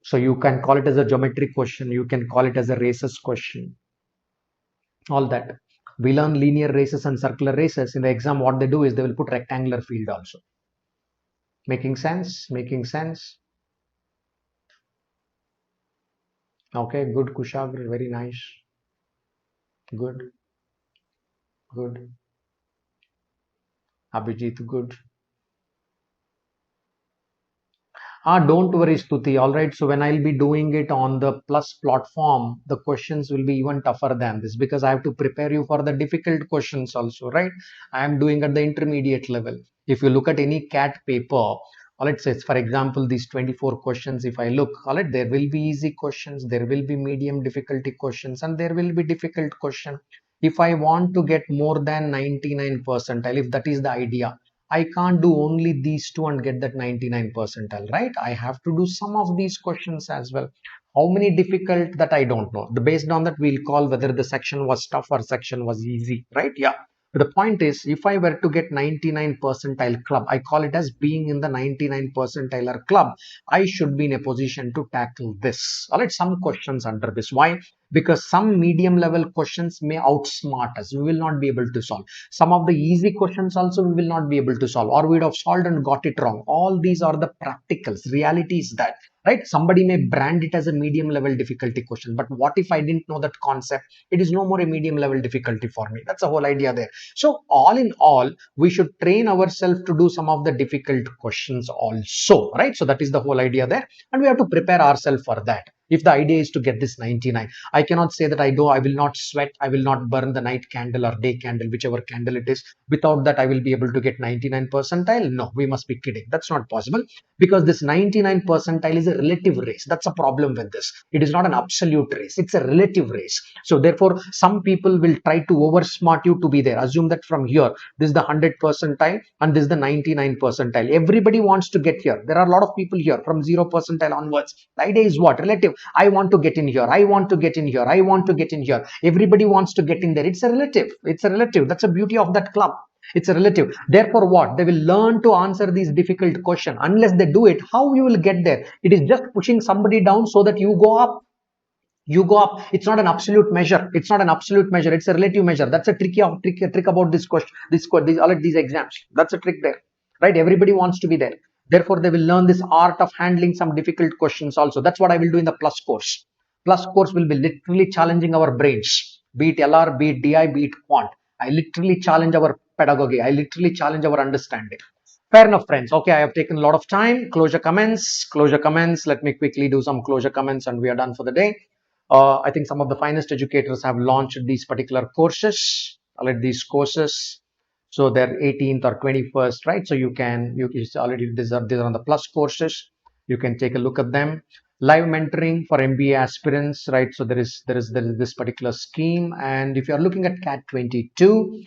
So you can call it as a geometry question. You can call it as a races question. All that. We learn linear races and circular races. In the exam, what they do is they will put rectangular field also. Making sense? Making sense? Okay, good, Kushagra, very nice. Good, good. Abhijit, good. Don't worry, Stuti. All right. So when I'll be doing it on the plus platform, the questions will be even tougher than this because I have to prepare you for the difficult questions also, right? I am doing at the intermediate level. If you look at any CAT paper, all it says, for example, these 24 questions, if I look, all right, there will be easy questions, there will be medium difficulty questions, and there will be difficult question. If I want to get more than 99 percentile, if that is the idea, I can't do only these two and get that 99 percentile, right? I have to do some of these questions as well. How many difficult, that I don't know. Based on that, we'll call whether the section was tough or section was easy, right? Yeah. But the point is, if I were to get 99 percentile club, I call it as being in the 99 percentile club, I should be in a position to tackle this. All right, some questions under this. Why? Because some medium level questions may outsmart us. We will not be able to solve. Some of the easy questions also we will not be able to solve, or we'd have solved and got it wrong. All these are the practicals. Reality is that, right? Somebody may brand it as a medium level difficulty question, but what if I didn't know that concept? It is no more a medium level difficulty for me. That's the whole idea there. So all in all, we should train ourselves to do some of the difficult questions also, right? So that is the whole idea there, and we have to prepare ourselves for that. if the idea is to get this 99. I cannot say that I will not sweat, I will not burn the night candle or day candle, whichever candle it is. Without that, I will be able to get 99 percentile. No, we must be kidding. That's not possible, because this 99 percentile is a relative race. That's a problem with this. It is not an absolute race. It's a relative race. So therefore, some people will try to oversmart you to be there. Assume that from here, this is the 100 percentile and this is the 99 percentile. Everybody wants to get here. There are a lot of people here from 0 percentile onwards. The idea is what? Relative. I want to get in here. I want to get in here. I want to get in here. Everybody wants to get in there. It's a relative. It's a relative. That's the beauty of that club. It's a relative. Therefore, what? They will learn to answer these difficult questions. Unless they do it, how you will get there? It is just pushing somebody down so that you go up. You go up. It's not an absolute measure. It's not an absolute measure. It's a relative measure. That's a trick about this question. These exams. That's a trick there, right? Everybody wants to be there. Therefore, they will learn this art of handling some difficult questions also. That's what I will do in the plus course. Plus course will be literally challenging our brains, be it LR, be it DI, be it Quant. I literally challenge our pedagogy. I literally challenge our understanding. Fair enough, friends. Okay, I have taken a lot of time. Closure comments. Closure comments. Let me quickly do some closure comments and we are done for the day. I think some of the finest educators have launched these particular courses. These courses. So they're 18th or 21st, right? So you already, these are on the plus courses. You can take a look at them. Live mentoring for MBA aspirants, right? So there is this particular scheme, and if you are looking at CAT 22,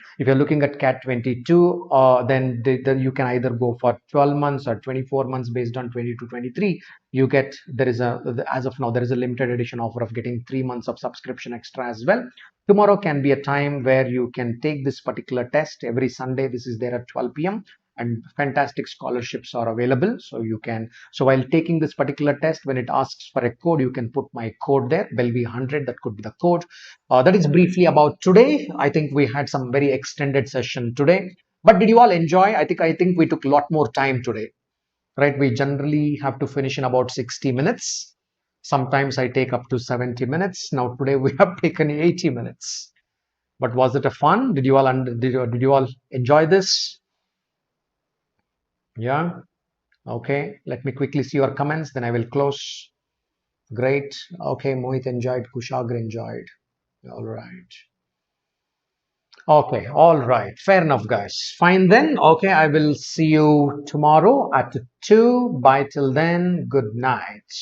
then you can either go for 12 months or 24 months based on 22 23. You get, as of now there is a limited edition offer of getting 3 months of subscription extra as well. Tomorrow can be a time where you can take this particular test every Sunday. This is there at 12 p.m. and fantastic scholarships are available. So while taking this particular test, when it asks for a code, you can put my code there, Belvi 100. That could be the code. That is briefly about today. I think we had some very extended session today, but did you all enjoy? I think we took a lot more time today, right? We generally have to finish in about 60 minutes. Sometimes I take up to 70 minutes. Now today we have taken 80 minutes. But was it a fun? Did you all enjoy this? Yeah. Okay. Let me quickly see your comments, then I will close. Great. Okay. Mohit enjoyed. Kushagra enjoyed. All right. Okay. All right. Fair enough, guys. Fine then. Okay. I will see you tomorrow at 2. Bye till then. Good night.